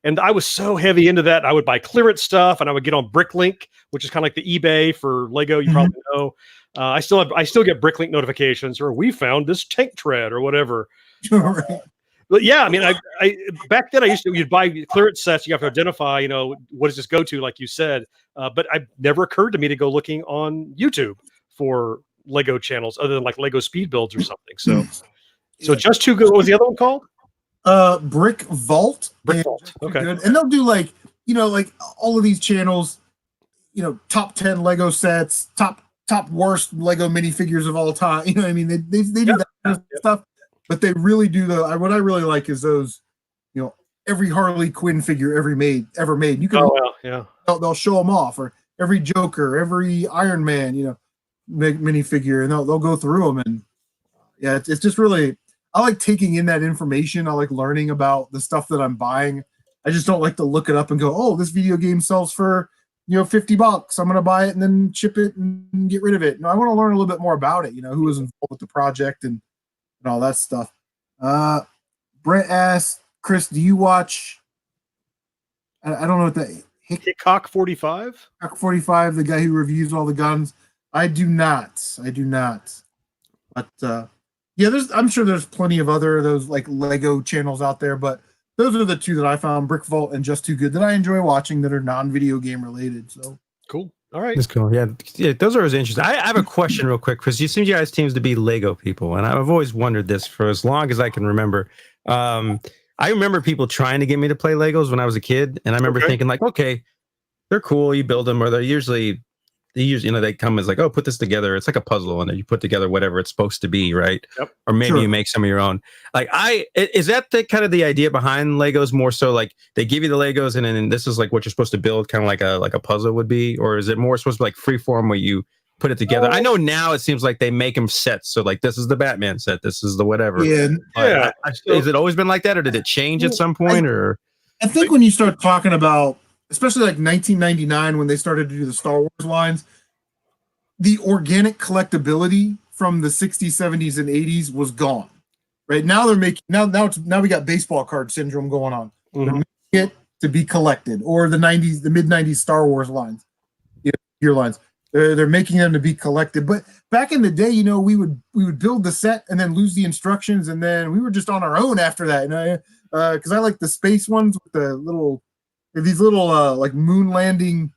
and I was so heavy into that, I would buy clearance stuff, and I would get on Bricklink, which is kind of like the eBay for Lego. You probably know. I still get Bricklink notifications, or we found this tank tread or whatever. Right. But yeah, I mean, I back then you'd buy clearance sets. You have to identify, what does this go to, like you said. But it never occurred to me to go looking on YouTube for Lego channels other than like Lego speed builds or something. So Just Too Good. What was the other one called? Brick Vault. Brick and Vault. Just Too Okay. Good. And they'll do like, like all of these channels, top 10 Lego sets, top worst Lego minifigures of all time. You know what I mean? They do that kind of stuff, but they really do what I really like is those, every Harley Quinn figure ever made. You can they'll show them off, or every Joker, every Iron Man, minifigure, and they'll go through them. And yeah, it's just really, I like taking in that information. I like learning about the stuff that I'm buying. I just don't like to look it up and go, oh, this video game sells for $50. I'm going to buy it and then ship it and get rid of it. No, I want to learn a little bit more about it, who was involved with the project and all that stuff. Brent asked, Chris, do you watch, I don't know what that, Hickok 45? Hickok 45, the guy who reviews all the guns? I do not. But yeah, I'm sure there's plenty of other those like Lego channels out there, but those are the two that I found, Brick Vault and Just Too Good, that I enjoy watching that are non-video game related. So cool. All right. That's cool. Yeah, those are always interesting. I have a question real quick, Chris. You seem you guys seems to be Lego people, and I've always wondered this for as long as I can remember. I remember people trying to get me to play Legos when I was a kid, and I remember thinking like, okay, they're cool. You build them, or they usually they come as like, oh, put this together. It's like a puzzle, and then you put together whatever it's supposed to be, right? Yep. Or maybe you make some of your own. Like, is that the kind of the idea behind Legos? More so like they give you the Legos, and then this is like what you're supposed to build, kind of like a puzzle would be, or is it more supposed to be like freeform where you put it together? I know now it seems like they make them sets, so like this is the Batman set, this is the whatever. Yeah. Has it always been like that, or did it change at some point? Or I think when you start talking about, especially like 1999 when they started to do the Star Wars lines, the organic collectability from the 60s, 70s, and 80s was gone. Right now they're making now we got baseball card syndrome going on. They're making it to be collected, or the mid 90s Star Wars lines, your lines. They're making them to be collected. But back in the day, we would build the set and then lose the instructions, and then we were just on our own after that. And because I like the space ones with these little like moon landing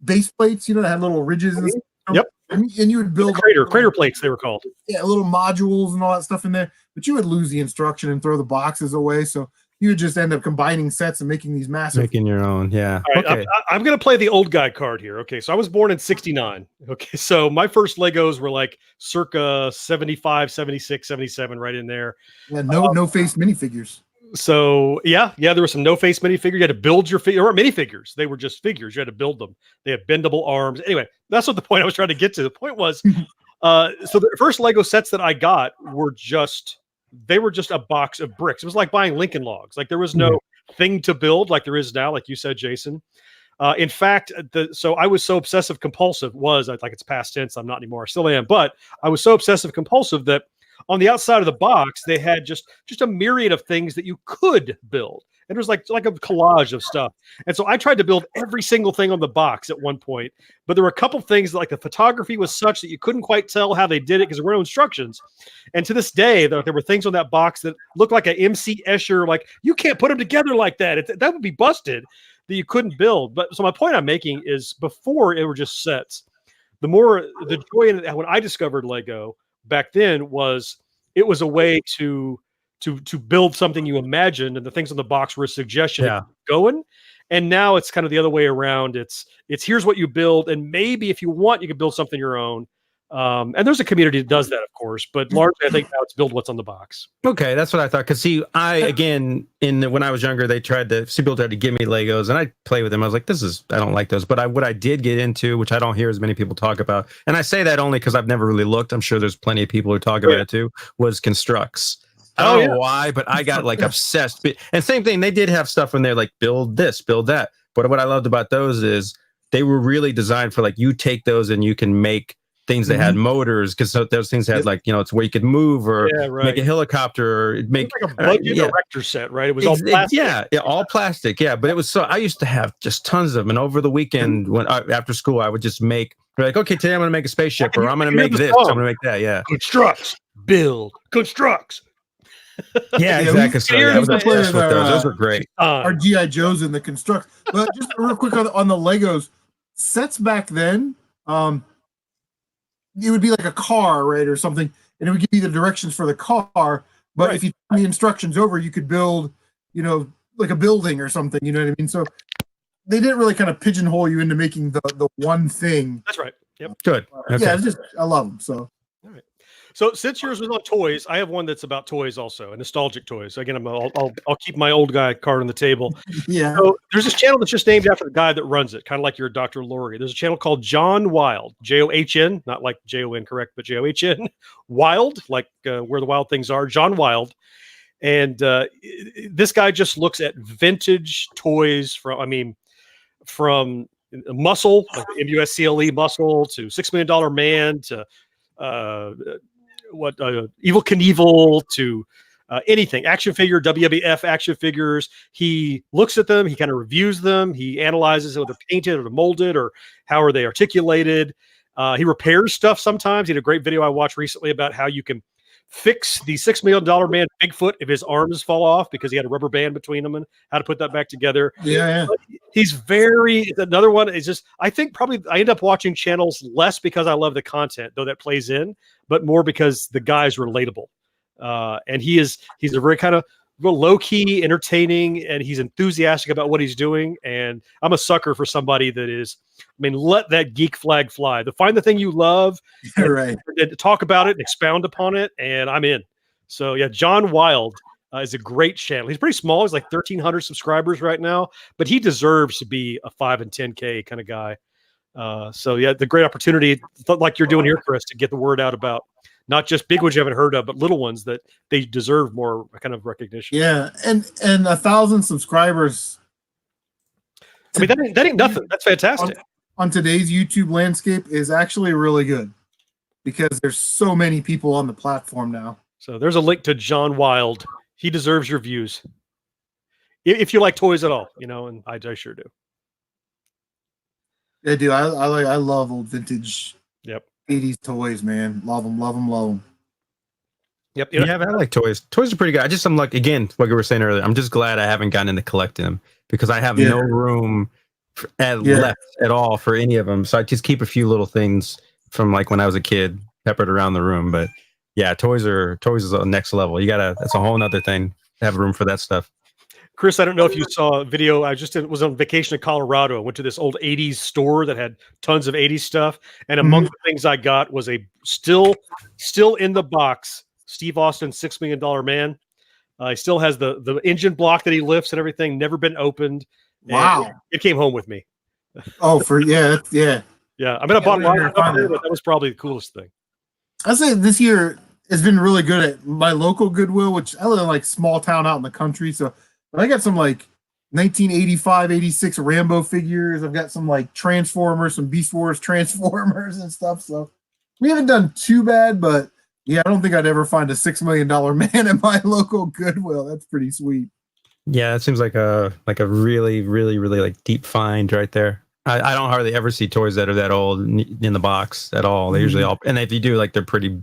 base plates, that had little ridges and stuff. Yep. And you would build crater plates, they were called. Yeah, little modules and all that stuff in there. But you would lose the instruction and throw the boxes away. So you would just end up combining sets and making these massive. Making your own, yeah. All right, okay. I'm going to play the old guy card here. Okay, so I was born in 69. Okay, so my first Legos were like circa 75, 76, 77, right in there. Yeah, no-face minifigures. So yeah, there were some no-face minifigures. You had to build your figure, or minifigures. They were just figures. You had to build them. They had bendable arms. Anyway, that's what the point I was trying to get to. The point was, so the first Lego sets that I got were just a box of bricks. It was like buying Lincoln Logs. Like there was no thing to build like there is now, like you said, Jason. In fact, so I was so obsessive compulsive. Like it's past tense. I'm not anymore. I still am, but I was so obsessive compulsive that on the outside of the box, they had just a myriad of things that you could build. And it was like a collage of stuff. And so I tried to build every single thing on the box at one point. But there were a couple things that, like, the photography was such that you couldn't quite tell how they did it because there were no instructions. And to this day, there were things on that box that looked like a MC Escher, like, you can't put them together like that. That would be busted, that you couldn't build. But so my point I'm making is, before it were just sets, the joy in it, when I discovered Lego back then, was it was a way to build something you imagined, and the things on the box were a suggestion of going. And now it's kind of the other way around. It's here's what you build, and maybe if you want, you can build something your own. And there's a community that does that, of course, but largely I think now it's build what's on the box. Okay, that's what I thought. Because see, when I was younger, people tried to give me Legos, and I'd play with them. I was like, I don't like those. But what I did get into, which I don't hear as many people talk about, and I say that only because I've never really looked. I'm sure there's plenty of people who talk about it too. Was constructs. I don't know why, but I got like obsessed. And same thing, they did have stuff when they're like, build this, build that. But what I loved about those is they were really designed for, like, you take those and you can make things that had motors, because those things had like, it's where you could move or make a helicopter, or make like a budget erector set, right? It was all plastic. All plastic. Yeah, but it was I used to have just tons of them, and over the weekend when after school I would just make, like, okay, today I'm going to make a spaceship, or I'm going to make this, I'm going to make that. Yeah, constructs, build, constructs. Yeah, exactly. So I was obsessed with those. Those were great. Our GI Joes and the construct. But just real quick on the Legos sets back then, it would be like a car, right, or something, and it would give you the directions for the car. But Right. if you turn the instructions over, you could build, you know, like a building or something. You know what I mean? So they didn't really kind of pigeonhole you into making the one thing. That's right. Yep. Good. Okay. Yeah, it's just I love them. So All right. So since yours was on toys, I have one that's about toys also, and nostalgic toys. Again, I'll keep my old guy card on the table. yeah, So there's this channel that's just named after the guy that runs it, kind of like your Dr. Laurie. There's a channel called John Wild, John, not like Jon correct, but John Wild, like where the wild things are. John Wild, and this guy just looks at vintage toys from Muscle, like the MUSCLE Muscle, to $6 Million Man, to Evil Knievel, to anything action figure, WWF action figures. He looks at them, he kind of reviews them, he analyzes whether they're painted or molded or how are they articulated. He repairs stuff sometimes. He had a great video I watched recently about how you can fix the $6 Million Man Bigfoot if his arms fall off because he had a rubber band between them, and how to put that back together. yeah. He's another one is just, I think probably I end up watching channels less because I love the content, though that plays in, but more because the guy's relatable. And he's a very kind of low key, entertaining, and he's enthusiastic about what he's doing. And I'm a sucker for somebody that is, let that geek flag fly. Find the thing you love, Right. and talk about it and expound upon it, and I'm in. So yeah, John Wild is a great channel. He's pretty small. He's like 1,300 subscribers right now, but he deserves to be a 5 and 10K kind of guy. So yeah, the great opportunity, like you're doing here, Chris, to get the word out about not just big ones you haven't heard of, but little ones that they deserve more kind of recognition. Yeah, and 1,000 subscribers. That ain't nothing. That's fantastic. On today's YouTube landscape is actually really good because there's so many people on the platform now. So there's a link to John Wild. He deserves your views if you like toys at all, and I sure do. Yeah, dude, I love old vintage. Yep. 80s toys, man. Love them. Yep. Yeah, I like toys. Toys are pretty good. I'm like, again, like we were saying earlier, I'm just glad I haven't gotten into collecting them because I have no room left at all for any of them. So I just keep a few little things from like when I was a kid peppered around the room. But yeah, toys is the next level. That's a whole nother thing to have room for that stuff. Chris, I don't know if you saw a video. I was on vacation in Colorado. I went to this old 80s store that had tons of 80s stuff. And among the things I got was a still in the box Steve Austin $6 Million Man. He still has the engine block that he lifts and everything, never been opened. Wow. It came home with me. Oh, yeah. Yeah. I bought mine up there, but that was probably the coolest thing. I'd say this year has been really good at my local Goodwill, which I live in like small town out in the country. So I got some like 1985, 86 Rambo figures. I've got some like Transformers, some Beast Wars Transformers and stuff. So we haven't done too bad, but yeah, I don't think I'd ever find a $6 million man in my local Goodwill. That's pretty sweet. Yeah, it seems like a really, really, really like deep find right there. I don't hardly ever see toys that are that old in the box at all. They usually all, and if you do, like they're pretty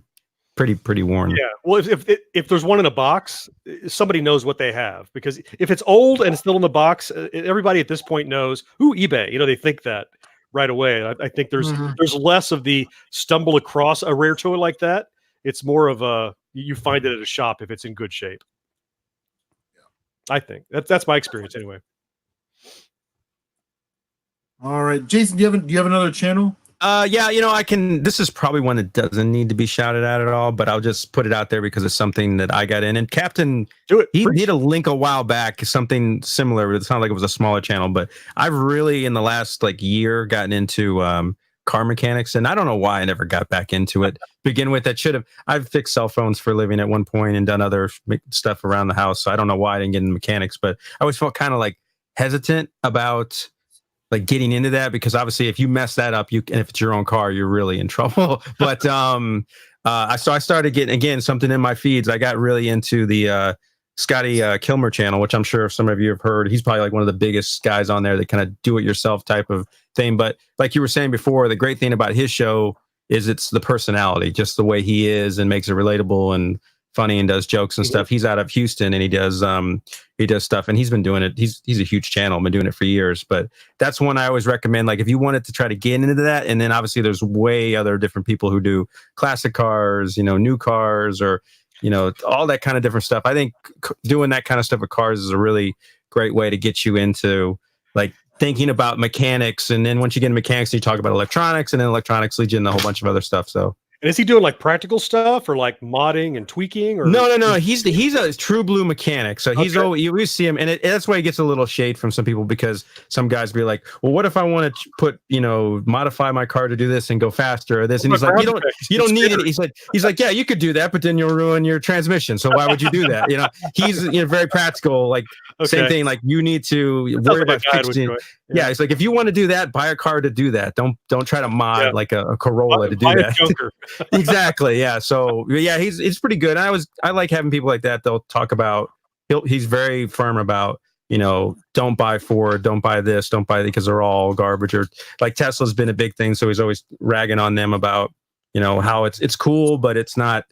worn. Yeah. Well, if there's one in a box, somebody knows what they have, because if it's old and it's still in the box, everybody at this point knows, eBay. They think that right away. I think there's less of the stumble across a rare toy like that. It's more of you find it at a shop if it's in good shape. I think that's my experience anyway. All right, Jason, do you have another channel? Yeah, I can. This is probably one that doesn't need to be shouted at all, but I'll just put it out there because it's something that I got in. And Captain, he did a link a while back, something similar. It sounded like it was a smaller channel, but I've really in the last year gotten into car mechanics, and I don't know why I never got back into it. Begin with, I've fixed cell phones for a living at one point and done other stuff around the house. So I don't know why I didn't get into mechanics, but I always felt kind of hesitant about getting into that, because obviously if you mess that up, and if it's your own car, you're really in trouble. But I started getting, again, something in my feeds. I got really into the Scotty Kilmer channel, which I'm sure some of you have heard. He's probably one of the biggest guys on there that kind of do it yourself type of thing. But like you were saying before, the great thing about his show is it's the personality, just the way he is, and makes it relatable and funny and does jokes and stuff. He's out of Houston and he does stuff, and he's been doing it. He's a huge channel, been doing it for years. But that's one I always recommend. If you wanted to try to get into that, and then obviously there's way other different people who do classic cars, new cars, or all that kind of different stuff. I think doing that kind of stuff with cars is a really great way to get you into like thinking about mechanics. And then once you get into mechanics, you talk about electronics, and then electronics leads you into a whole bunch of other stuff. So. And is he doing like practical stuff or like modding and tweaking? Or No. He's a true blue mechanic. So he's always, you always see him, and that's why he gets a little shade from some people, because some guys be like, "Well, what if I want to put modify my car to do this and go faster or this?" And he's like, "You don't need it." He's like, "Yeah, you could do that, but then you'll ruin your transmission. So why would you do that?" He's very practical. Like same thing. Like you need to worry about fixing. Yeah, it's like if you want to do that, buy a car to do that. Don't try to mod like a Corolla to do that. Exactly. Yeah. So yeah, he's pretty good. I like having people like that. They'll talk about. He's very firm about don't buy Ford, don't buy this, don't buy that, because they're all garbage. Or like Tesla's been a big thing, so he's always ragging on them about how it's cool, but it's not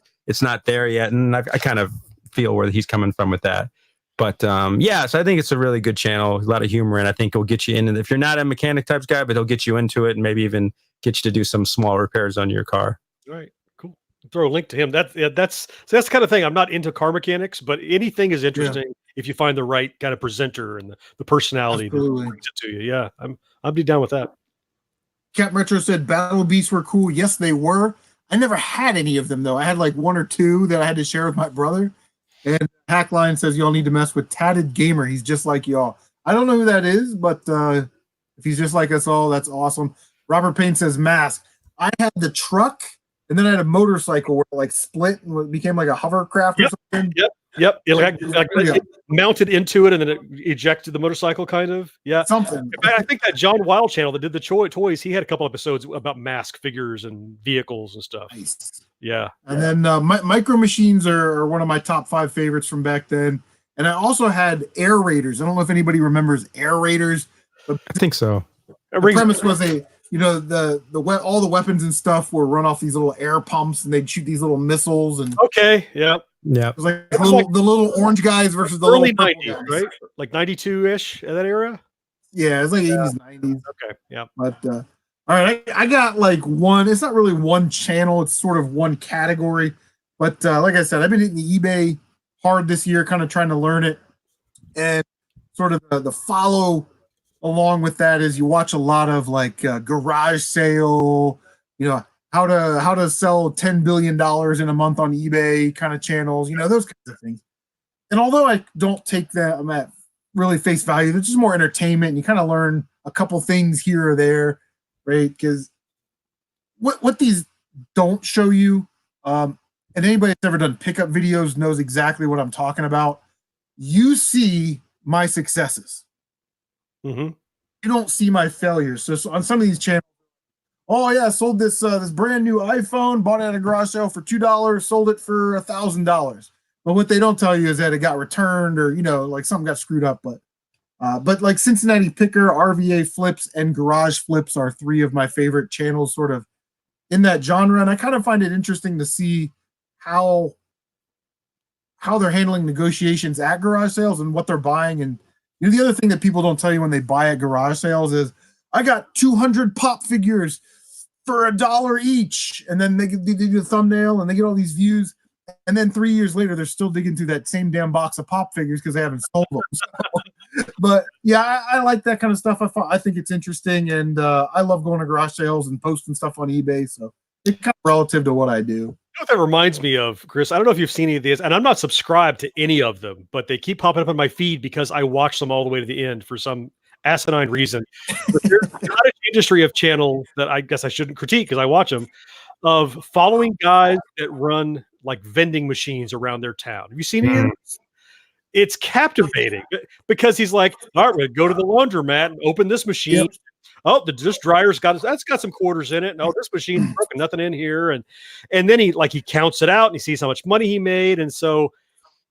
there yet. And I kind of feel where he's coming from with that. But yeah, so I think it's a really good channel, a lot of humor, and I think it'll get you into. If you're not a mechanic types guy, but he'll get you into it, and maybe even get you to do some small repairs on your car. All right, cool. Throw a link to him. That's the kind of thing. I'm not into car mechanics, but anything is interesting if you find the right kind of presenter and the personality that brings it to you. Yeah, I'd be down with that. Cap Retro said Battle Beasts were cool. Yes, they were. I never had any of them though. I had like one or two that I had to share with my brother. And Hackline says y'all need to mess with Tatted Gamer. He's just like y'all. I don't know who that is, but if he's just like us all, that's awesome. Robert Payne says Mask. I had the truck, and then I had a motorcycle where it like split and it became like a hovercraft or something. Yep. It mounted into it and then it ejected the motorcycle, kind of. Yeah. Something. I think that John Wild channel that did the toys, he had a couple episodes about Mask figures and vehicles and stuff. Nice. Yeah. And then Micro Machines are one of my top 5 favorites from back then. And I also had Air Raiders. I don't know if anybody remembers Air Raiders. But I think so. The premise was all the weapons and stuff were run off these little air pumps, and they'd shoot these little missiles. And yeah. It was like the little orange guys versus the early little 90s, guys. Right? Like 92-ish in that era? Yeah, it was like 80s, 90s. Okay, yeah. But all right, I got like one. It's not really one channel. It's sort of one category. But like I said, I've been hitting the eBay hard this year, kind of trying to learn it. And sort of the follow along with that is you watch a lot of like garage sale, how to sell $10 billion in a month on eBay kind of channels, those kinds of things. And although I don't take them at really face value, they're just more entertainment. And you kind of learn a couple things here or there. Right, because what these don't show you, and anybody that's ever done pickup videos knows exactly what I'm talking about. You see my successes. Mm-hmm. You don't see my failures. So on some of these channels, oh yeah, I sold this brand new iPhone, bought it at a garage sale for $2, sold it for $1,000. But what they don't tell you is that it got returned, or like something got screwed up. But like Cincinnati Picker, RVA Flips, and Garage Flips are 3 of my favorite channels sort of in that genre. And I kind of find it interesting to see how they're handling negotiations at garage sales and what they're buying. And the other thing that people don't tell you when they buy at garage sales is, I got 200 pop figures for $1 each. And then they do the thumbnail and they get all these views. And then 3 years later, they're still digging through that same damn box of pop figures because they haven't sold them. But yeah, I like that kind of stuff. I think it's interesting, and I love going to garage sales and posting stuff on eBay. So it's kind of relative to what I do. You know what that reminds me of, Chris? I don't know if you've seen any of these, and I'm not subscribed to any of them, but they keep popping up on my feed because I watch them all the way to the end for some asinine reason. But there's a cottage industry of channels that I guess I shouldn't critique because I watch them, of following guys that run like vending machines around their town. Have you seen any of these? It's captivating because he's like, all right, we're going to go to the laundromat and open this machine. Yep. Oh, this dryer's got some quarters in it. No, this machine's broken, nothing in here. And then he counts it out and he sees how much money he made. And so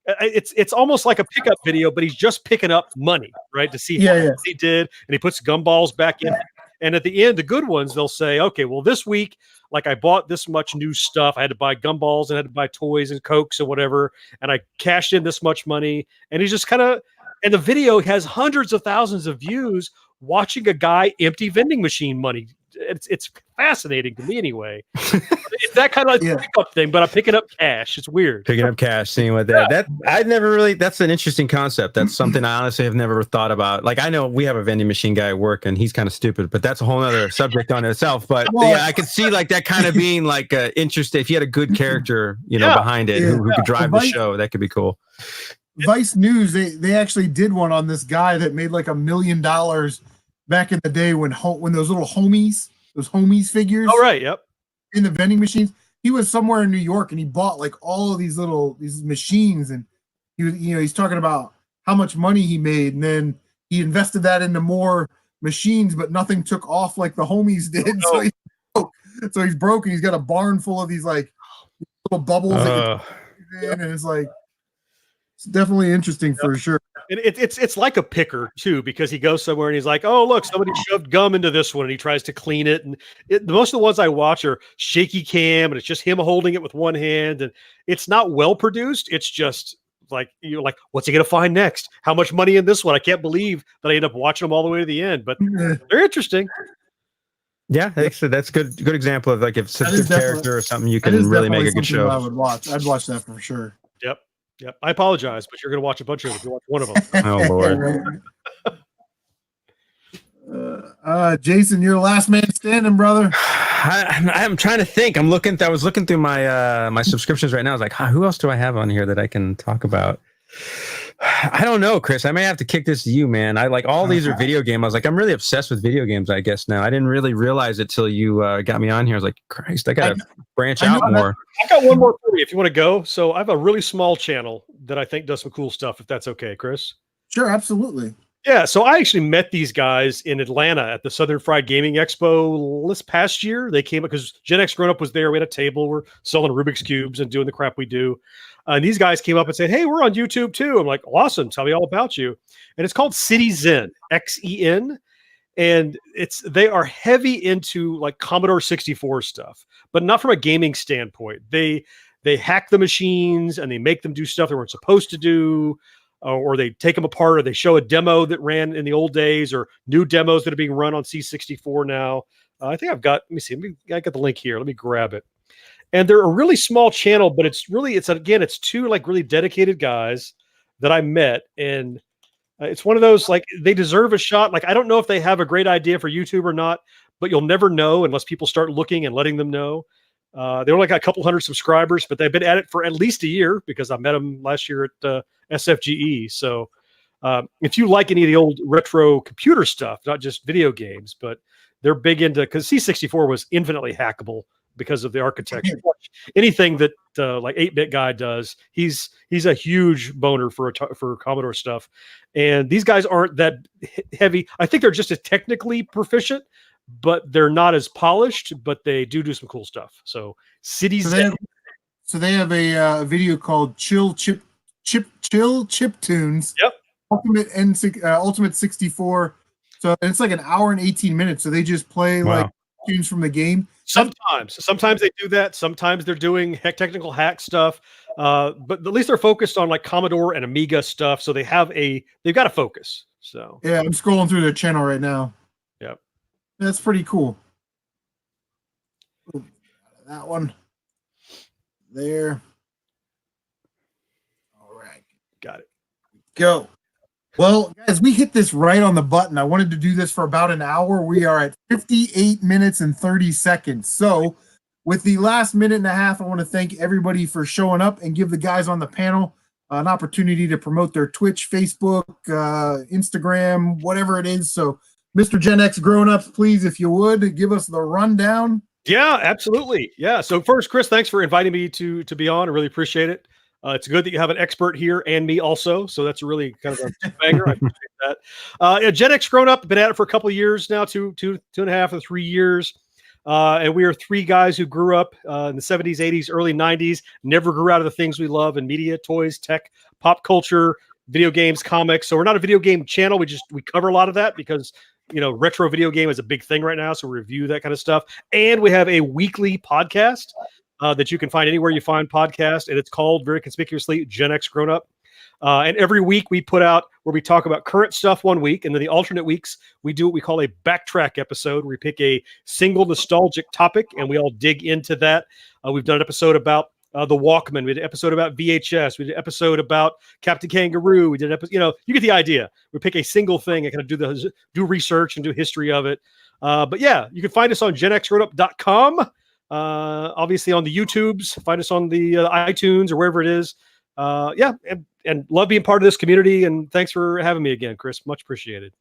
it's almost like a pickup video, but he's just picking up money, right? To see how much he did. And he puts gumballs back in. And at the end, the good ones, they'll say, okay, well, this week, like I bought this much new stuff. I had to buy gumballs and I had to buy toys and Cokes and whatever. And I cashed in this much money. And he's just kind of, and the video has hundreds of thousands of views watching a guy empty vending machine money it's fascinating to me anyway. It's that kind of pickup thing, but I'm picking up cash. It's weird. Picking up cash, seeing what that I never really. That's an interesting concept. That's something I honestly have never thought about. Like I know we have a vending machine guy at work, and he's kind of stupid, but that's a whole other subject on itself. But yeah, I could see like that kind of being like interesting. If you had a good character, behind it, who could drive the show, that could be cool. Vice News, they actually did one on this guy that made like $1 million back in the day when those little homies figures. Oh right, yep. In the vending machines, he was somewhere in New York and he bought like all of these machines, and he was, he's talking about how much money he made, and then he invested that into more machines, but nothing took off like the homies did. So he's broke, and he's got a barn full of these like little bubbles, and it's like it's definitely interesting for sure. And it's like a picker too, because he goes somewhere and he's like, "Oh, look, somebody shoved gum into this one," and he tries to clean it. And most of the ones I watch are shaky cam, and it's just him holding it with one hand, and it's not well produced. It's just like you're like, "What's he gonna find next? How much money in this one?" I can't believe that I end up watching them all the way to the end, but they're interesting. Yeah, that's a good example of like if it's a good character or something, you can really make a good show. I'd watch that for sure. Yep. I apologize, but you're going to watch a bunch of them if you watch one of them. Oh boy. Jason, you're the last man standing, brother. I'm trying to think. I was looking through my my subscriptions right now. I was like, who else do I have on here that I can talk about? I don't know, Chris. I may have to kick this to you, man. I like all these are video games. I was like, I'm really obsessed with video games, I guess now. I didn't really realize it till you got me on here. I was like, Christ, I gotta branch out more. I got one more for you if you want to go. So I have a really small channel that I think does some cool stuff, if that's okay, Chris. Sure, absolutely. Yeah, so I actually met these guys in Atlanta at the Southern Fried Gaming Expo this past year. They came up because Gen X Grown Up was there. We had a table. We're selling Rubik's Cubes and doing the crap we do. And these guys came up and said, "Hey, we're on YouTube too." I'm like, "Awesome. Tell me all about you." And it's called City Zen, XEN. And they are heavy into like Commodore 64 stuff, but not from a gaming standpoint. They hack the machines and they make them do stuff they weren't supposed to do. Or they take them apart, or they show a demo that ran in the old days, or new demos that are being run on C64 now. I think I've got, let me see, I got the link here. Let me grab it. And they're a really small channel, but it's two like really dedicated guys that I met. And it's one of those, like, they deserve a shot. Like, I don't know if they have a great idea for YouTube or not, but you'll never know unless people start looking and letting them know. They only got a couple hundred subscribers, but they've been at it for at least a year because I met them last year at SFGE. So if you like any of the old retro computer stuff, not just video games, but they're big into, because C64 was infinitely hackable because of the architecture. Anything that like 8-Bit Guy does, he's a huge boner for Commodore stuff. And these guys aren't that heavy. I think they're just as technically proficient, but they're not as polished, but they do some cool stuff. So Cities. So they have a video called Chill Chip Tunes. Yep. Ultimate 64. So it's like an hour and 18 minutes. So they just play like tunes from the game. Sometimes they do that. Sometimes they're doing technical hack stuff. But at least they're focused on like Commodore and Amiga stuff. So they've got to focus. So yeah, I'm scrolling through their channel right now. Yep. That's pretty cool. That one there. All right. Got it. Go. Well, guys, we hit this right on the button. I wanted to do this for about an hour. We are at 58 minutes and 30 seconds. So with the last minute and a half, I want to thank everybody for showing up and give the guys on the panel an opportunity to promote their Twitch, Facebook, Instagram, whatever it is. So Mr. Gen X Grown Ups, please, if you would, give us the rundown. Yeah, absolutely. Yeah. So first, Chris, thanks for inviting me to be on. I really appreciate it. It's good that you have an expert here and me also. So that's really kind of a banger. I appreciate that. Gen X Grown Up, been at it for a couple of years now, two and a half or 3 years. And we are three guys who grew up in the 70s, 80s, early 90s, never grew out of the things we love in media, toys, tech, pop culture, video games, comics. So we're not a video game channel. We cover a lot of that because, retro video game is a big thing right now. So we review that kind of stuff. And we have a weekly podcast that you can find anywhere you find podcasts. And it's called very conspicuously Gen X Grown Up. And every week we put out where we talk about current stuff one week, and then the alternate weeks we do what we call a backtrack episode, where we pick a single nostalgic topic and we all dig into that. We've done an episode about the Walkman. We did an episode about VHS. We did an episode about Captain Kangaroo. We did an episode, you get the idea. We pick a single thing and kind of do research and do history of it. But yeah, you can find us on genxroadup.com. Obviously on the YouTubes, find us on the iTunes or wherever it is. And love being part of this community. And thanks for having me again, Chris. Much appreciated.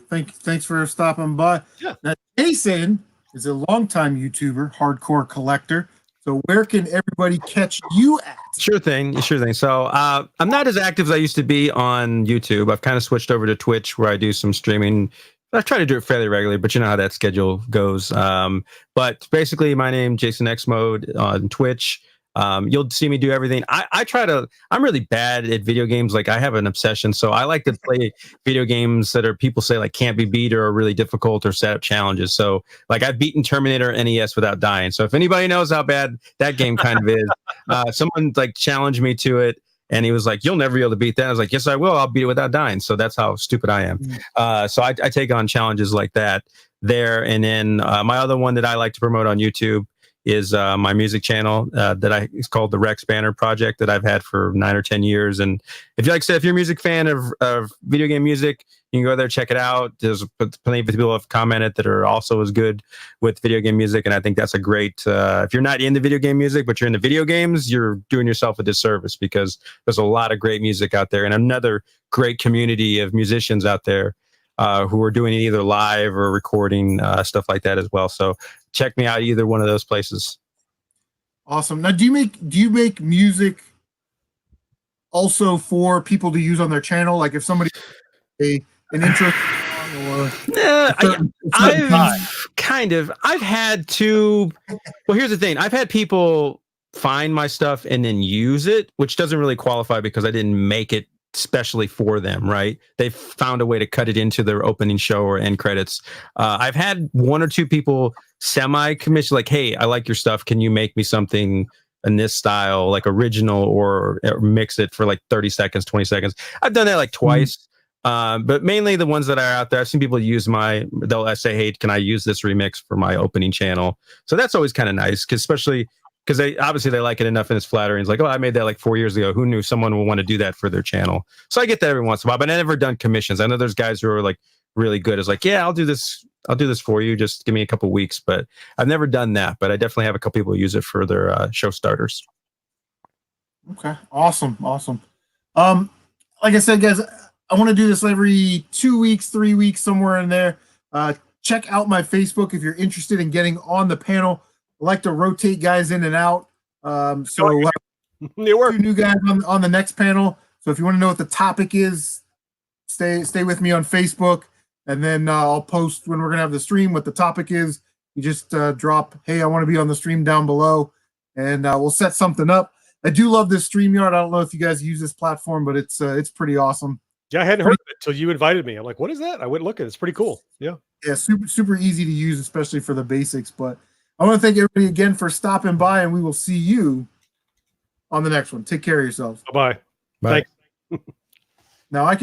Thanks for stopping by. Yeah. Now, Jason is a longtime YouTuber, hardcore collector. So where can everybody catch you at? Sure thing. So I'm not as active as I used to be on YouTube. I've kind of switched over to Twitch, where I do some streaming. I try to do it fairly regularly, but you know how that schedule goes. But basically, my name Jason X Mode on Twitch. You'll see me do everything. I'm really bad at video games. Like, I have an obsession. So I like to play video games that people say like can't be beat or are really difficult or set up challenges. So like, I've beaten Terminator NES without dying. So if anybody knows how bad that game kind of is, someone like challenged me to it. And he was like, "You'll never be able to beat that." I was like, "Yes, I will. I'll beat it without dying." So that's how stupid I am. So I take on challenges like that there. And then my other one that I like to promote on YouTube is my music channel it's called the Rex Banner Project, that I've had for 9 or 10 years. And if you if you're a music fan of video game music, you can go there, check it out. There's plenty of people have commented that are also as good with video game music. And I think that's a great, if you're not into video game music, but you're into video games, you're doing yourself a disservice, because there's a lot of great music out there and another great community of musicians out there who are doing it either live or recording stuff like that as well. So check me out either one of those places. Awesome. Now, do you make music also for people to use on their channel? Like if somebody an intro song or I've had to. Well, here's the thing. I've had people find my stuff and then use it, which doesn't really qualify because I didn't make it specially for them, right? They found a way to cut it into their opening show or end credits. I've had 1 or 2 people semi-commission, like, "Hey, I like your stuff. Can you make me something in this style, like original, or mix it for like 30 seconds, 20 seconds?" I've done that like twice. But mainly the ones that are out there, I've seen people they'll say, "Hey, can I use this remix for my opening channel?" So that's always kind of nice, especially because they like it enough and it's flattering. It's like, "Oh, I made that like 4 years ago. Who knew someone would want to do that for their channel?" So I get that every once in a while, but I've never done commissions. I know there's guys who are like really good. It's like, "Yeah, I'll do this for you. Just give me a couple weeks." But I've never done that, but I definitely have a couple people use it for their show starters. Okay. Awesome. Like I said, guys, I want to do this every 2 weeks, 3 weeks, somewhere in there. Check out my Facebook if you're interested in getting on the panel. I like to rotate guys in and out. So we'll have 2 new guys on the next panel. So if you want to know what the topic is, stay with me on Facebook, and then I'll post when we're going to have the stream what the topic is. You just drop, "Hey, I want to be on the stream," down below, and we'll set something up. I do love this StreamYard. I don't know if you guys use this platform, but it's pretty awesome. Yeah, I hadn't heard of it until you invited me. I'm like, "What is that?" I went look at it. It's pretty cool. Yeah, super easy to use, especially for the basics. But I want to thank everybody again for stopping by, and we will see you on the next one. Take care of yourselves. Bye. Bye. Thanks. Now I can